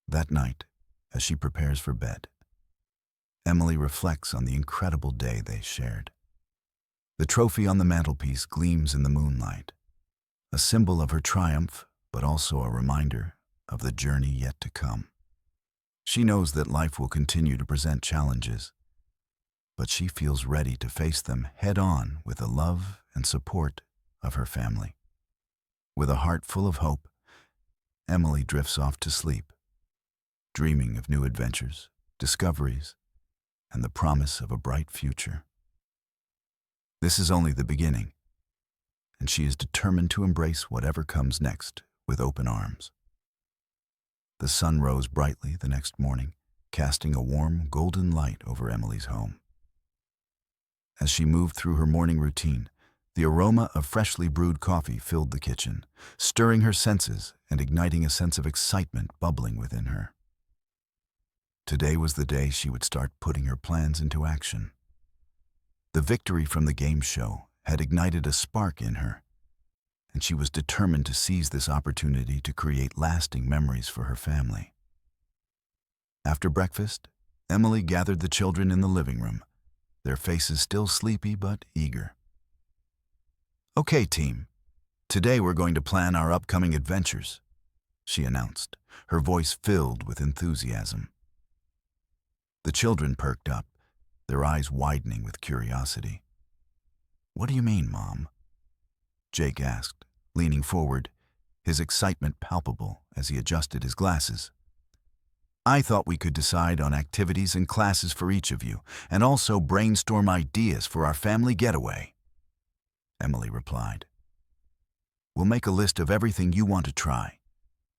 That night, as she prepares for bed, Emily reflects on the incredible day they shared. The trophy on the mantelpiece gleams in the moonlight, a symbol of her triumph, but also a reminder of the journey yet to come. She knows that life will continue to present challenges, but she feels ready to face them head-on with the love and support of her family. With a heart full of hope, Emily drifts off to sleep, dreaming of new adventures, discoveries, and the promise of a bright future. This is only the beginning, and she is determined to embrace whatever comes next with open arms. The sun rose brightly the next morning, casting a warm, golden light over Emily's home. As she moved through her morning routine, the aroma of freshly brewed coffee filled the kitchen, stirring her senses and igniting a sense of excitement bubbling within her. Today was the day she would start putting her plans into action. The victory from the game show had ignited a spark in her, and she was determined to seize this opportunity to create lasting memories for her family. After breakfast, Emily gathered the children in the living room, their faces still sleepy but eager. "Okay, team, today we're going to plan our upcoming adventures," she announced, her voice filled with enthusiasm. The children perked up, their eyes widening with curiosity. "What do you mean, Mom?" Jake asked, leaning forward, his excitement palpable as he adjusted his glasses. "I thought we could decide on activities and classes for each of you, and also brainstorm ideas for our family getaway," Emily replied. "We'll make a list of everything you want to try,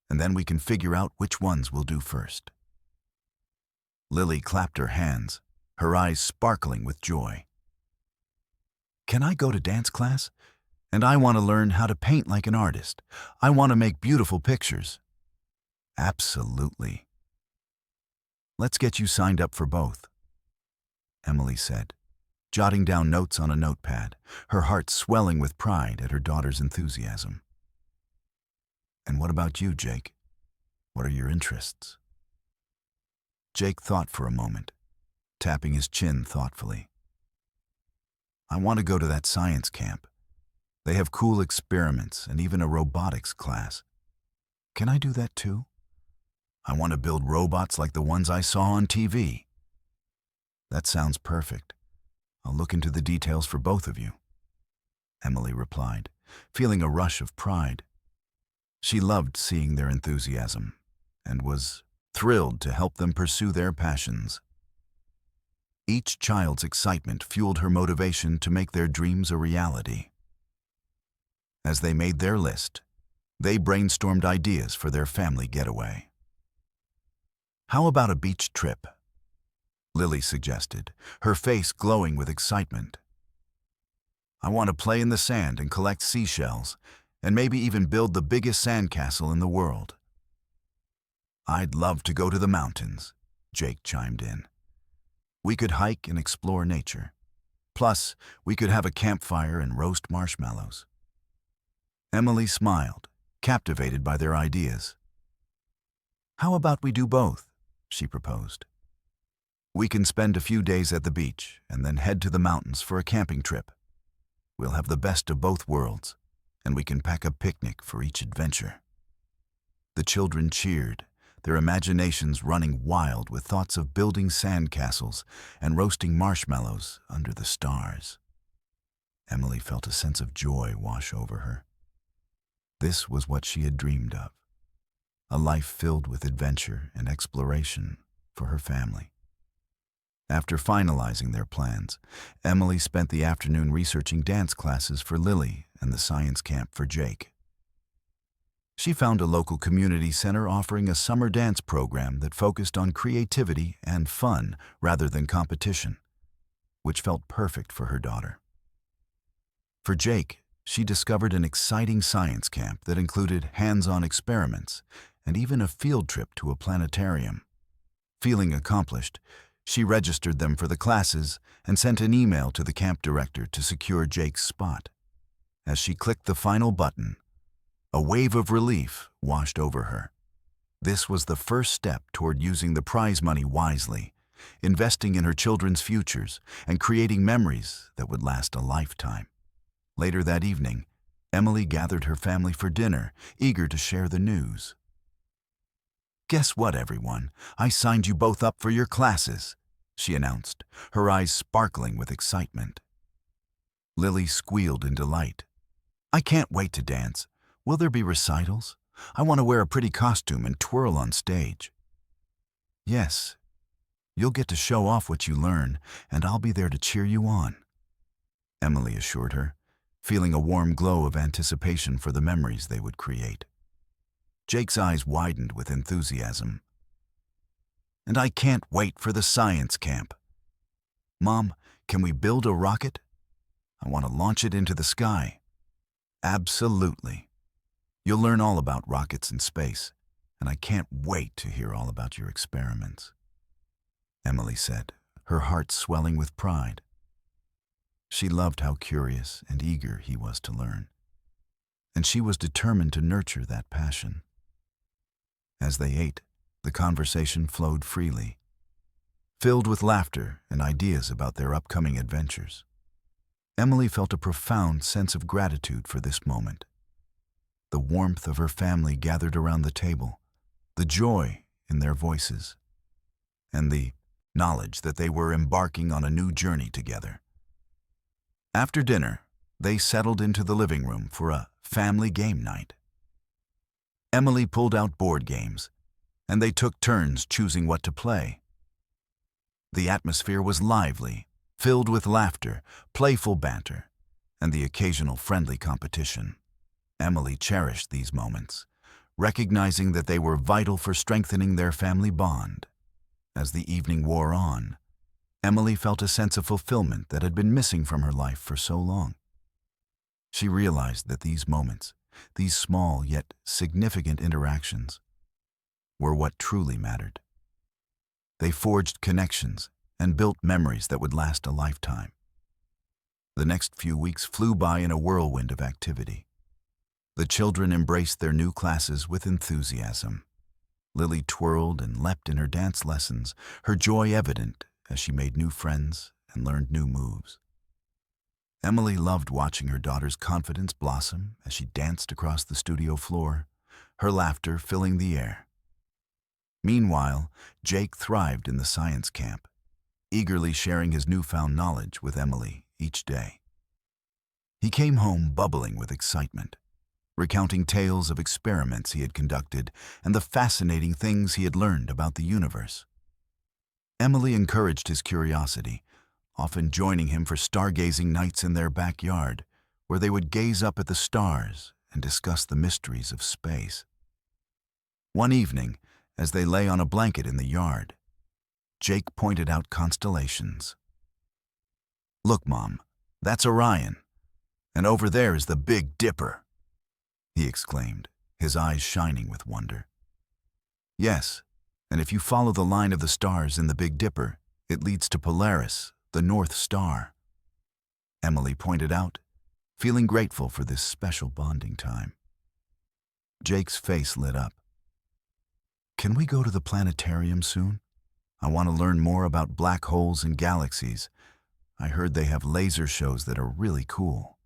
and then we can figure out which ones we'll do first." Lily clapped her hands, her eyes sparkling with joy. "Can I go to dance class? And I want to learn how to paint like an artist. I want to make beautiful pictures." "Absolutely. Let's get you signed up for both," Emily said, jotting down notes on a notepad, her heart swelling with pride at her daughter's enthusiasm. "And what about you, Jake? What are your interests?" Jake thought for a moment, tapping his chin thoughtfully. "I want to go to that science camp. They have cool experiments and even a robotics class. Can I do that too? I want to build robots like the ones I saw on TV." "That sounds perfect. I'll look into the details for both of you," Emily replied, feeling a rush of pride. She loved seeing their enthusiasm and was thrilled to help them pursue their passions. Each child's excitement fueled her motivation to make their dreams a reality. As they made their list, they brainstormed ideas for their family getaway. "How about a beach trip?" Lily suggested, her face glowing with excitement. "I want to play in the sand and collect seashells, and maybe even build the biggest sandcastle in the world." "I'd love to go to the mountains," Jake chimed in. "We could hike and explore nature. Plus, we could have a campfire and roast marshmallows." Emily smiled, captivated by their ideas. "How about we do both?" she proposed. "We can spend a few days at the beach and then head to the mountains for a camping trip. We'll have the best of both worlds, and we can pack a picnic for each adventure." The children cheered, their imaginations running wild with thoughts of building sandcastles and roasting marshmallows under the stars. Emily felt a sense of joy wash over her. This was what she had dreamed of, a life filled with adventure and exploration for her family. After finalizing their plans, Emily spent the afternoon researching dance classes for Lily and the science camp for Jake. She found a local community center offering a summer dance program that focused on creativity and fun rather than competition, which felt perfect for her daughter. For Jake, she discovered an exciting science camp that included hands-on experiments and even a field trip to a planetarium. Feeling accomplished, she registered them for the classes and sent an email to the camp director to secure Jake's spot. As she clicked the final button, a wave of relief washed over her. This was the first step toward using the prize money wisely, investing in her children's futures and creating memories that would last a lifetime. Later that evening, Emily gathered her family for dinner, eager to share the news. "Guess what, everyone? I signed you both up for your classes," she announced, her eyes sparkling with excitement. Lily squealed in delight. "I can't wait to dance. Will there be recitals? I want to wear a pretty costume and twirl on stage." "Yes, you'll get to show off what you learn, and I'll be there to cheer you on," Emily assured her, feeling a warm glow of anticipation for the memories they would create. Jake's eyes widened with enthusiasm. "And I can't wait for the science camp. Mom, can we build a rocket? I want to launch it into the sky." "Absolutely. You'll learn all about rockets and space, and I can't wait to hear all about your experiments," Emily said, her heart swelling with pride. She loved how curious and eager he was to learn, and she was determined to nurture that passion. As they ate, the conversation flowed freely, filled with laughter and ideas about their upcoming adventures. Emily felt a profound sense of gratitude for this moment. The warmth of her family gathered around the table, the joy in their voices, and the knowledge that they were embarking on a new journey together. After dinner, they settled into the living room for a family game night. Emily pulled out board games, and they took turns choosing what to play. The atmosphere was lively, filled with laughter, playful banter, and the occasional friendly competition. Emily cherished these moments, recognizing that they were vital for strengthening their family bond. As the evening wore on, Emily felt a sense of fulfillment that had been missing from her life for so long. She realized that these moments, these small yet significant interactions, were what truly mattered. They forged connections and built memories that would last a lifetime. The next few weeks flew by in a whirlwind of activity. The children embraced their new classes with enthusiasm. Lily twirled and leapt in her dance lessons, her joy evident as she made new friends and learned new moves. Emily loved watching her daughter's confidence blossom as she danced across the studio floor, her laughter filling the air. Meanwhile, Jake thrived in the science camp, eagerly sharing his newfound knowledge with Emily each day. He came home bubbling with excitement, recounting tales of experiments he had conducted and the fascinating things he had learned about the universe. Emily encouraged his curiosity, often joining him for stargazing nights in their backyard, where they would gaze up at the stars and discuss the mysteries of space. One evening, as they lay on a blanket in the yard, Jake pointed out constellations. "Look, Mom, that's Orion, and over there is the Big Dipper," he exclaimed, his eyes shining with wonder. "Yes, and if you follow the line of the stars in the Big Dipper, it leads to Polaris, the North Star," Emily pointed out, feeling grateful for this special bonding time. Jake's face lit up. "Can we go to the planetarium soon? I want to learn more about black holes and galaxies. I heard they have laser shows that are really cool."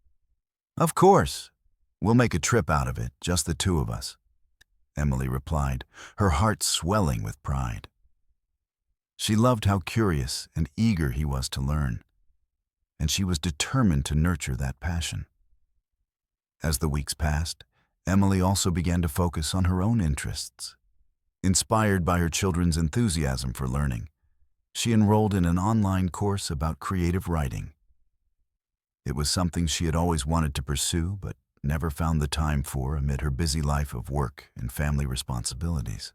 "Of course. We'll make a trip out of it, just the two of us," Emily replied, her heart swelling with pride. She loved how curious and eager he was to learn, and she was determined to nurture that passion. As the weeks passed, Emily also began to focus on her own interests. Inspired by her children's enthusiasm for learning, she enrolled in an online course about creative writing. It was something she had always wanted to pursue, but never found the time for amid her busy life of work and family responsibilities.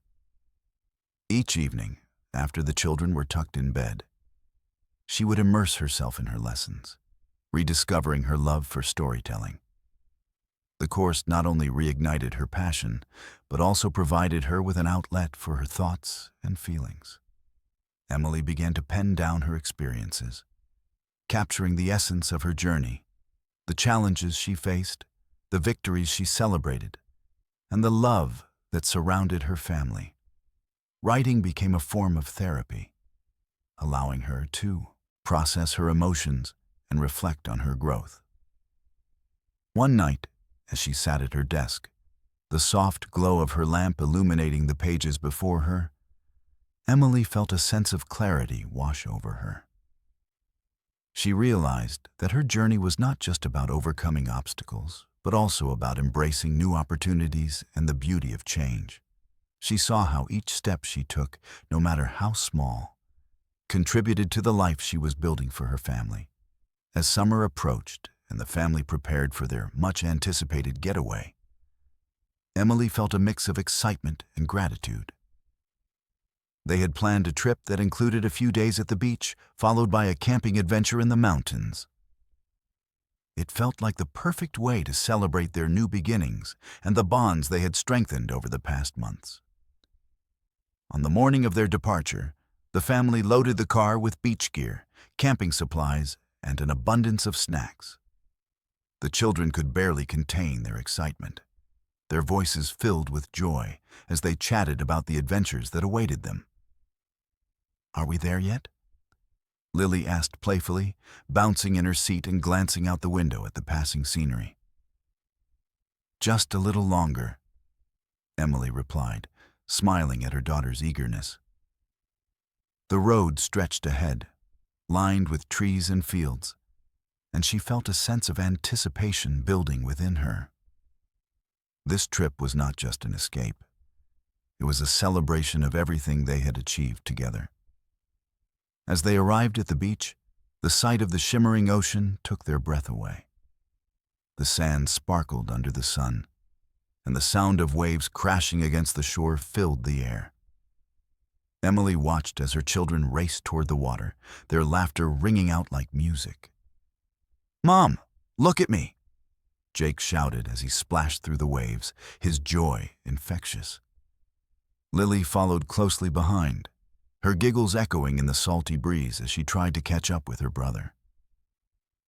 Each evening, after the children were tucked in bed, she would immerse herself in her lessons, rediscovering her love for storytelling. The course not only reignited her passion, but also provided her with an outlet for her thoughts and feelings. Emily began to pen down her experiences, capturing the essence of her journey, the challenges she faced, the victories she celebrated, and the love that surrounded her family. Writing became a form of therapy, allowing her to process her emotions and reflect on her growth. One night, as she sat at her desk, the soft glow of her lamp illuminating the pages before her, Emily felt a sense of clarity wash over her. She realized that her journey was not just about overcoming obstacles, but also about embracing new opportunities and the beauty of change. She saw how each step she took, no matter how small, contributed to the life she was building for her family. As summer approached and the family prepared for their much-anticipated getaway, Emily felt a mix of excitement and gratitude. They had planned a trip that included a few days at the beach, followed by a camping adventure in the mountains. It felt like the perfect way to celebrate their new beginnings and the bonds they had strengthened over the past months. On the morning of their departure, the family loaded the car with beach gear, camping supplies, and an abundance of snacks. The children could barely contain their excitement, their voices filled with joy as they chatted about the adventures that awaited them. "Are we there yet?" Lily asked playfully, bouncing in her seat and glancing out the window at the passing scenery. "Just a little longer," Emily replied, smiling at her daughter's eagerness. The road stretched ahead, lined with trees and fields, and she felt a sense of anticipation building within her. This trip was not just an escape. It was a celebration of everything they had achieved together. As they arrived at the beach, the sight of the shimmering ocean took their breath away. The sand sparkled under the sun, and the sound of waves crashing against the shore filled the air. Emily watched as her children raced toward the water, their laughter ringing out like music. "Mom, look at me!" Jake shouted as he splashed through the waves, his joy infectious. Lily followed closely behind, her giggles echoing in the salty breeze as she tried to catch up with her brother.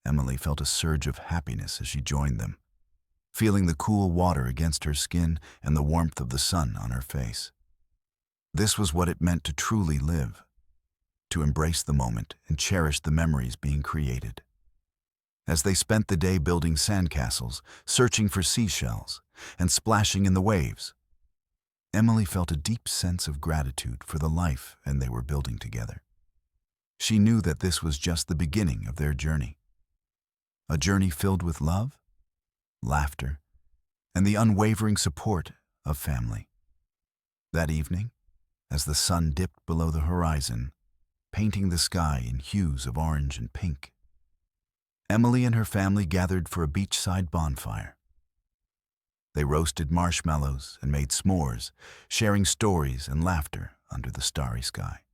Emily felt a surge of happiness as she joined them, feeling the cool water against her skin and the warmth of the sun on her face. This was what it meant to truly live, to embrace the moment and cherish the memories being created. As they spent the day building sandcastles, searching for seashells, and splashing in the waves, Emily felt a deep sense of gratitude for the life they were building together. She knew that this was just the beginning of their journey, a journey filled with love, laughter, and the unwavering support of family. That evening, as the sun dipped below the horizon, painting the sky in hues of orange and pink, Emily and her family gathered for a beachside bonfire. They roasted marshmallows and made s'mores, sharing stories and laughter under the starry sky.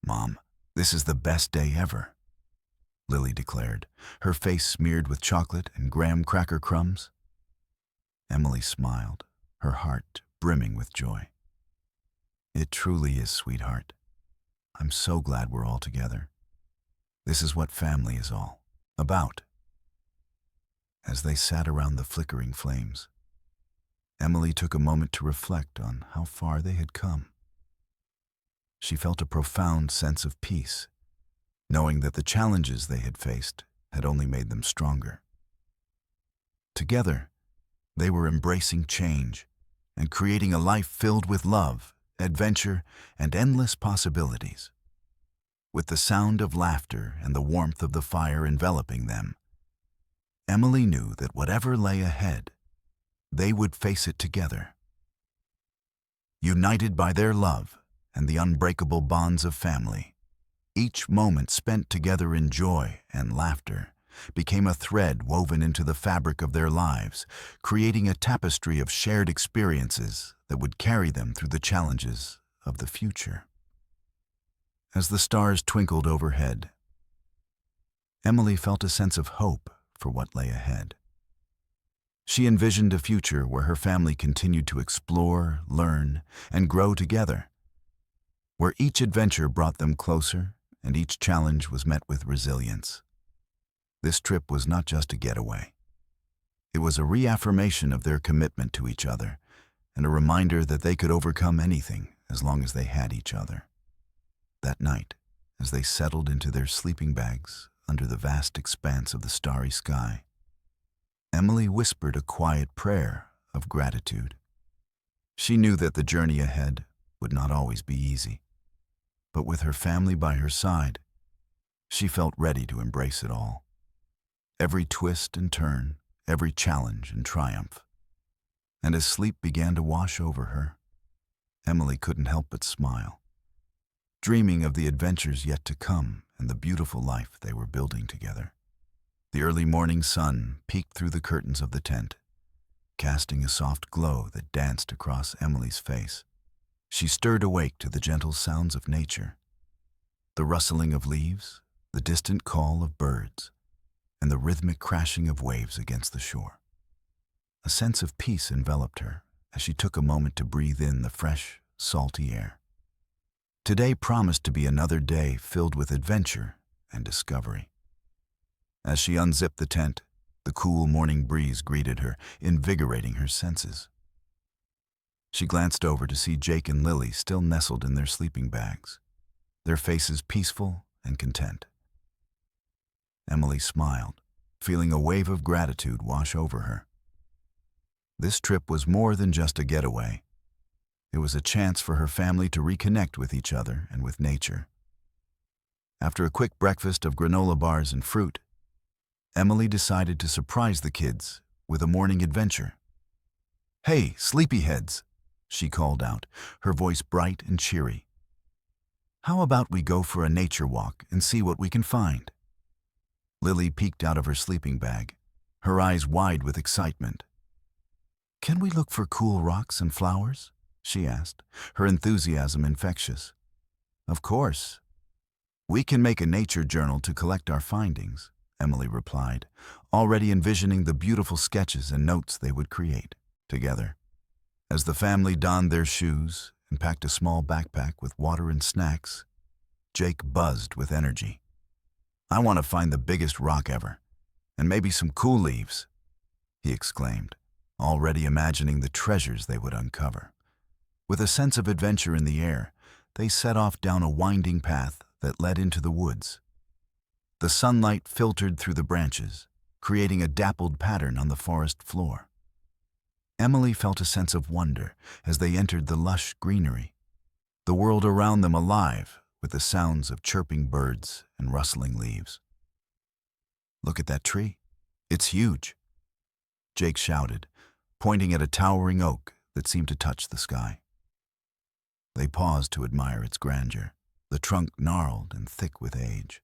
"Mom, this is the best day ever," Lily declared, her face smeared with chocolate and graham cracker crumbs. Emily smiled, her heart brimming with joy. "It truly is, sweetheart. I'm so glad we're all together. This is what family is all about." As they sat around the flickering flames, Emily took a moment to reflect on how far they had come. She felt a profound sense of peace, knowing that the challenges they had faced had only made them stronger. Together, they were embracing change and creating a life filled with love, adventure, and endless possibilities. With the sound of laughter and the warmth of the fire enveloping them, Emily knew that whatever lay ahead, they would face it together. United by their love and the unbreakable bonds of family, each moment spent together in joy and laughter became a thread woven into the fabric of their lives, creating a tapestry of shared experiences that would carry them through the challenges of the future. As the stars twinkled overhead, Emily felt a sense of hope for what lay ahead. She envisioned a future where her family continued to explore, learn, and grow together, where each adventure brought them closer and each challenge was met with resilience. This trip was not just a getaway. It was a reaffirmation of their commitment to each other and a reminder that they could overcome anything as long as they had each other. That night, as they settled into their sleeping bags under the vast expanse of the starry sky, Emily whispered a quiet prayer of gratitude. She knew that the journey ahead would not always be easy, but with her family by her side, she felt ready to embrace it all. Every twist and turn, every challenge and triumph. And as sleep began to wash over her, Emily couldn't help but smile, dreaming of the adventures yet to come and the beautiful life they were building together. The early morning sun peeked through the curtains of the tent, casting a soft glow that danced across Emily's face. She stirred awake to the gentle sounds of nature, the rustling of leaves, the distant call of birds, and the rhythmic crashing of waves against the shore. A sense of peace enveloped her as she took a moment to breathe in the fresh, salty air. Today promised to be another day filled with adventure and discovery. As she unzipped the tent, the cool morning breeze greeted her, invigorating her senses. She glanced over to see Jake and Lily still nestled in their sleeping bags, their faces peaceful and content. Emily smiled, feeling a wave of gratitude wash over her. This trip was more than just a getaway. It was a chance for her family to reconnect with each other and with nature. After a quick breakfast of granola bars and fruit, Emily decided to surprise the kids with a morning adventure. "Hey, sleepyheads," she called out, her voice bright and cheery. "How about we go for a nature walk and see what we can find?" Lily peeked out of her sleeping bag, her eyes wide with excitement. "Can we look for cool rocks and flowers?" she asked, her enthusiasm infectious. "Of course. We can make a nature journal to collect our findings," Emily replied, already envisioning the beautiful sketches and notes they would create together. As the family donned their shoes and packed a small backpack with water and snacks, Jake buzzed with energy. "I want to find the biggest rock ever, and maybe some cool leaves," he exclaimed, already imagining the treasures they would uncover. With a sense of adventure in the air, they set off down a winding path that led into the woods. The sunlight filtered through the branches, creating a dappled pattern on the forest floor. Emily felt a sense of wonder as they entered the lush greenery, the world around them alive with the sounds of chirping birds and rustling leaves. "Look at that tree. It's huge," Jake shouted, pointing at a towering oak that seemed to touch the sky. They paused to admire its grandeur, the trunk gnarled and thick with age.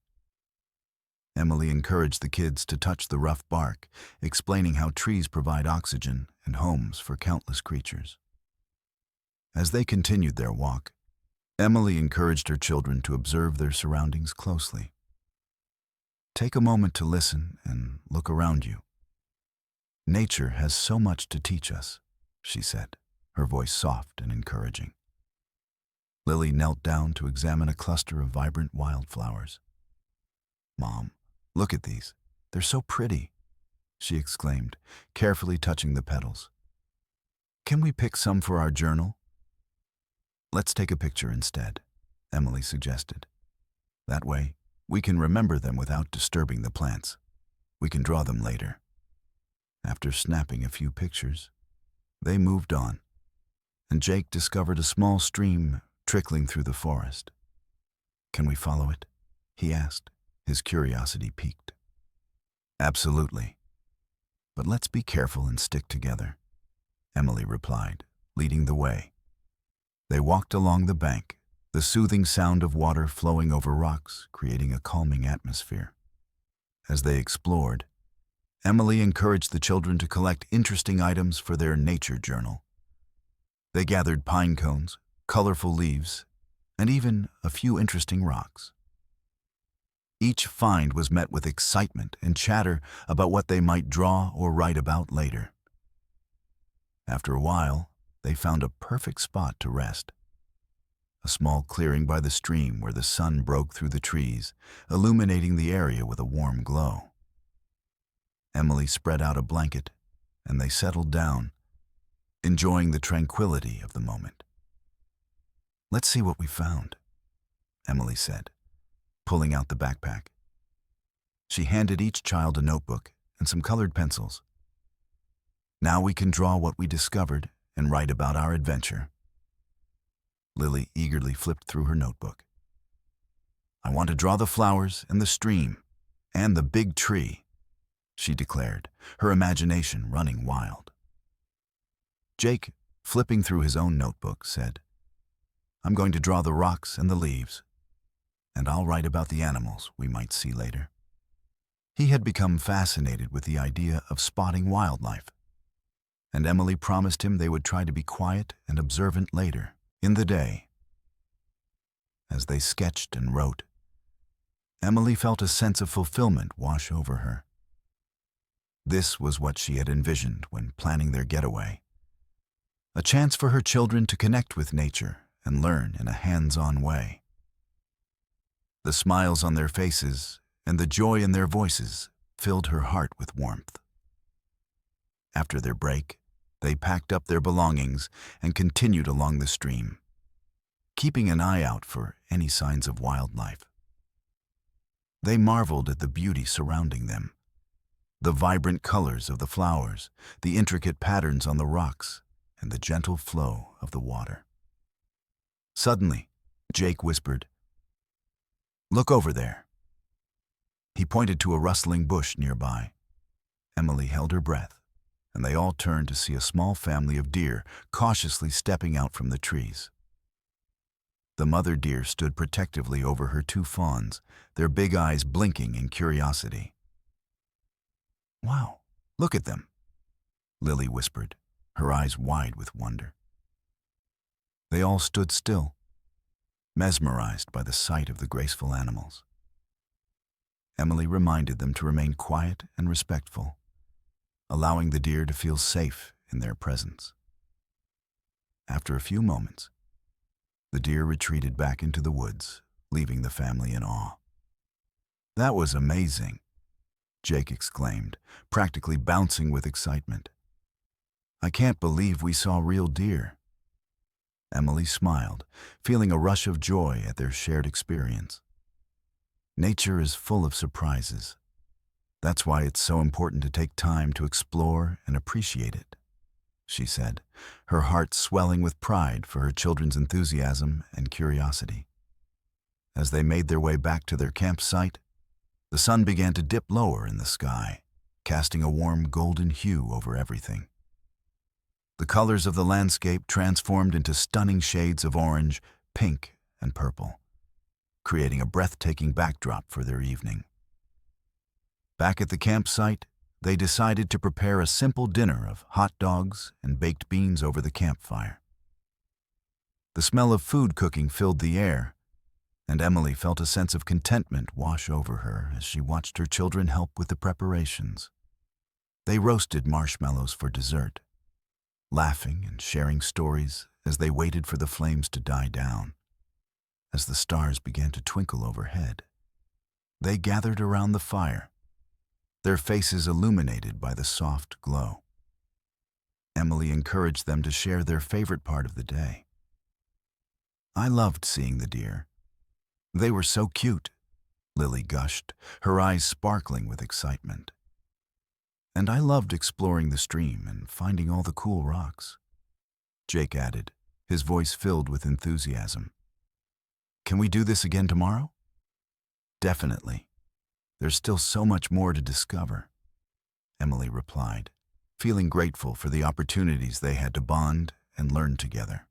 Emily encouraged the kids to touch the rough bark, explaining how trees provide oxygen and homes for countless creatures. As they continued their walk, Emily encouraged her children to observe their surroundings closely. "Take a moment to listen and look around you. Nature has so much to teach us," she said, her voice soft and encouraging. Lily knelt down to examine a cluster of vibrant wildflowers. "Mom, look at these. They're so pretty," she exclaimed, carefully touching the petals. "Can we pick some for our journal?" "Let's take a picture instead," Emily suggested. "That way, we can remember them without disturbing the plants. We can draw them later." After snapping a few pictures, they moved on, and Jake discovered a small stream trickling through the forest. "Can we follow it?" he asked, his curiosity piqued. "Absolutely. But let's be careful and stick together," Emily replied, leading the way. They walked along the bank, the soothing sound of water flowing over rocks, creating a calming atmosphere. As they explored, Emily encouraged the children to collect interesting items for their nature journal. They gathered pine cones, colorful leaves, and even a few interesting rocks. Each find was met with excitement and chatter about what they might draw or write about later. After a while, they found a perfect spot to rest. A small clearing by the stream where the sun broke through the trees, illuminating the area with a warm glow. Emily spread out a blanket, and they settled down, enjoying the tranquility of the moment. "Let's see what we found," Emily said, pulling out the backpack. She handed each child a notebook and some colored pencils. "Now we can draw what we discovered and write about our adventure." Lily eagerly flipped through her notebook. "I want to draw the flowers and the stream and the big tree," she declared, her imagination running wild. Jake, flipping through his own notebook, said, "I'm going to draw the rocks and the leaves, and I'll write about the animals we might see later." He had become fascinated with the idea of spotting wildlife, and Emily promised him they would try to be quiet and observant later in the day. As they sketched and wrote, Emily felt a sense of fulfillment wash over her. This was what she had envisioned when planning their getaway. A chance for her children to connect with nature and learn in a hands-on way. The smiles on their faces and the joy in their voices filled her heart with warmth. After their break, they packed up their belongings and continued along the stream, keeping an eye out for any signs of wildlife. They marveled at the beauty surrounding them, the vibrant colors of the flowers, the intricate patterns on the rocks, and the gentle flow of the water. Suddenly, Jake whispered, "Look over there." He pointed to a rustling bush nearby. Emily held her breath, and they all turned to see a small family of deer cautiously stepping out from the trees. The mother deer stood protectively over her two fawns, their big eyes blinking in curiosity. "Wow, look at them," Lily whispered, her eyes wide with wonder. They all stood still, mesmerized by the sight of the graceful animals. Emily reminded them to remain quiet and respectful, allowing the deer to feel safe in their presence. After a few moments, the deer retreated back into the woods, leaving the family in awe. "That was amazing," Jake exclaimed, practically bouncing with excitement. "I can't believe we saw real deer." Emily smiled, feeling a rush of joy at their shared experience. Nature is full of surprises. That's why it's so important to take time to explore and appreciate it, she said, her heart swelling with pride for her children's enthusiasm and curiosity. As they made their way back to their campsite, the sun began to dip lower in the sky, casting a warm golden hue over everything. The colors of the landscape transformed into stunning shades of orange, pink, and purple, creating a breathtaking backdrop for their evening. Back at the campsite, they decided to prepare a simple dinner of hot dogs and baked beans over the campfire. The smell of food cooking filled the air, and Emily felt a sense of contentment wash over her as she watched her children help with the preparations. They roasted marshmallows for dessert, laughing and sharing stories as they waited for the flames to die down. As the stars began to twinkle overhead, they gathered around the fire, their faces illuminated by the soft glow. Emily encouraged them to share their favorite part of the day. "I loved seeing the deer. They were so cute," Lily gushed, her eyes sparkling with excitement. "And I loved exploring the stream and finding all the cool rocks," Jake added, his voice filled with enthusiasm. "Can we do this again tomorrow?" "Definitely. There's still so much more to discover," Emily replied, feeling grateful for the opportunities they had to bond and learn together.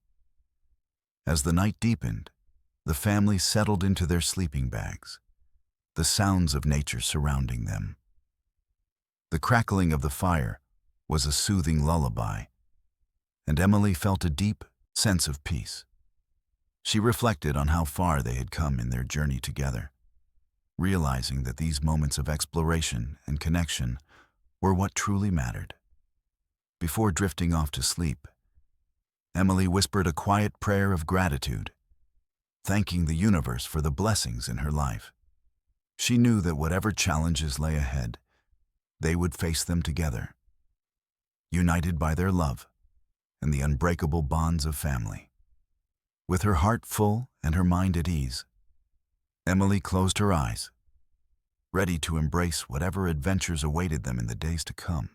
As the night deepened, the family settled into their sleeping bags, the sounds of nature surrounding them. The crackling of the fire was a soothing lullaby, and Emily felt a deep sense of peace. She reflected on how far they had come in their journey together, realizing that these moments of exploration and connection were what truly mattered. Before drifting off to sleep, Emily whispered a quiet prayer of gratitude, thanking the universe for the blessings in her life. She knew that whatever challenges lay ahead, they would face them together, united by their love and the unbreakable bonds of family. With her heart full and her mind at ease, Emily closed her eyes, ready to embrace whatever adventures awaited them in the days to come.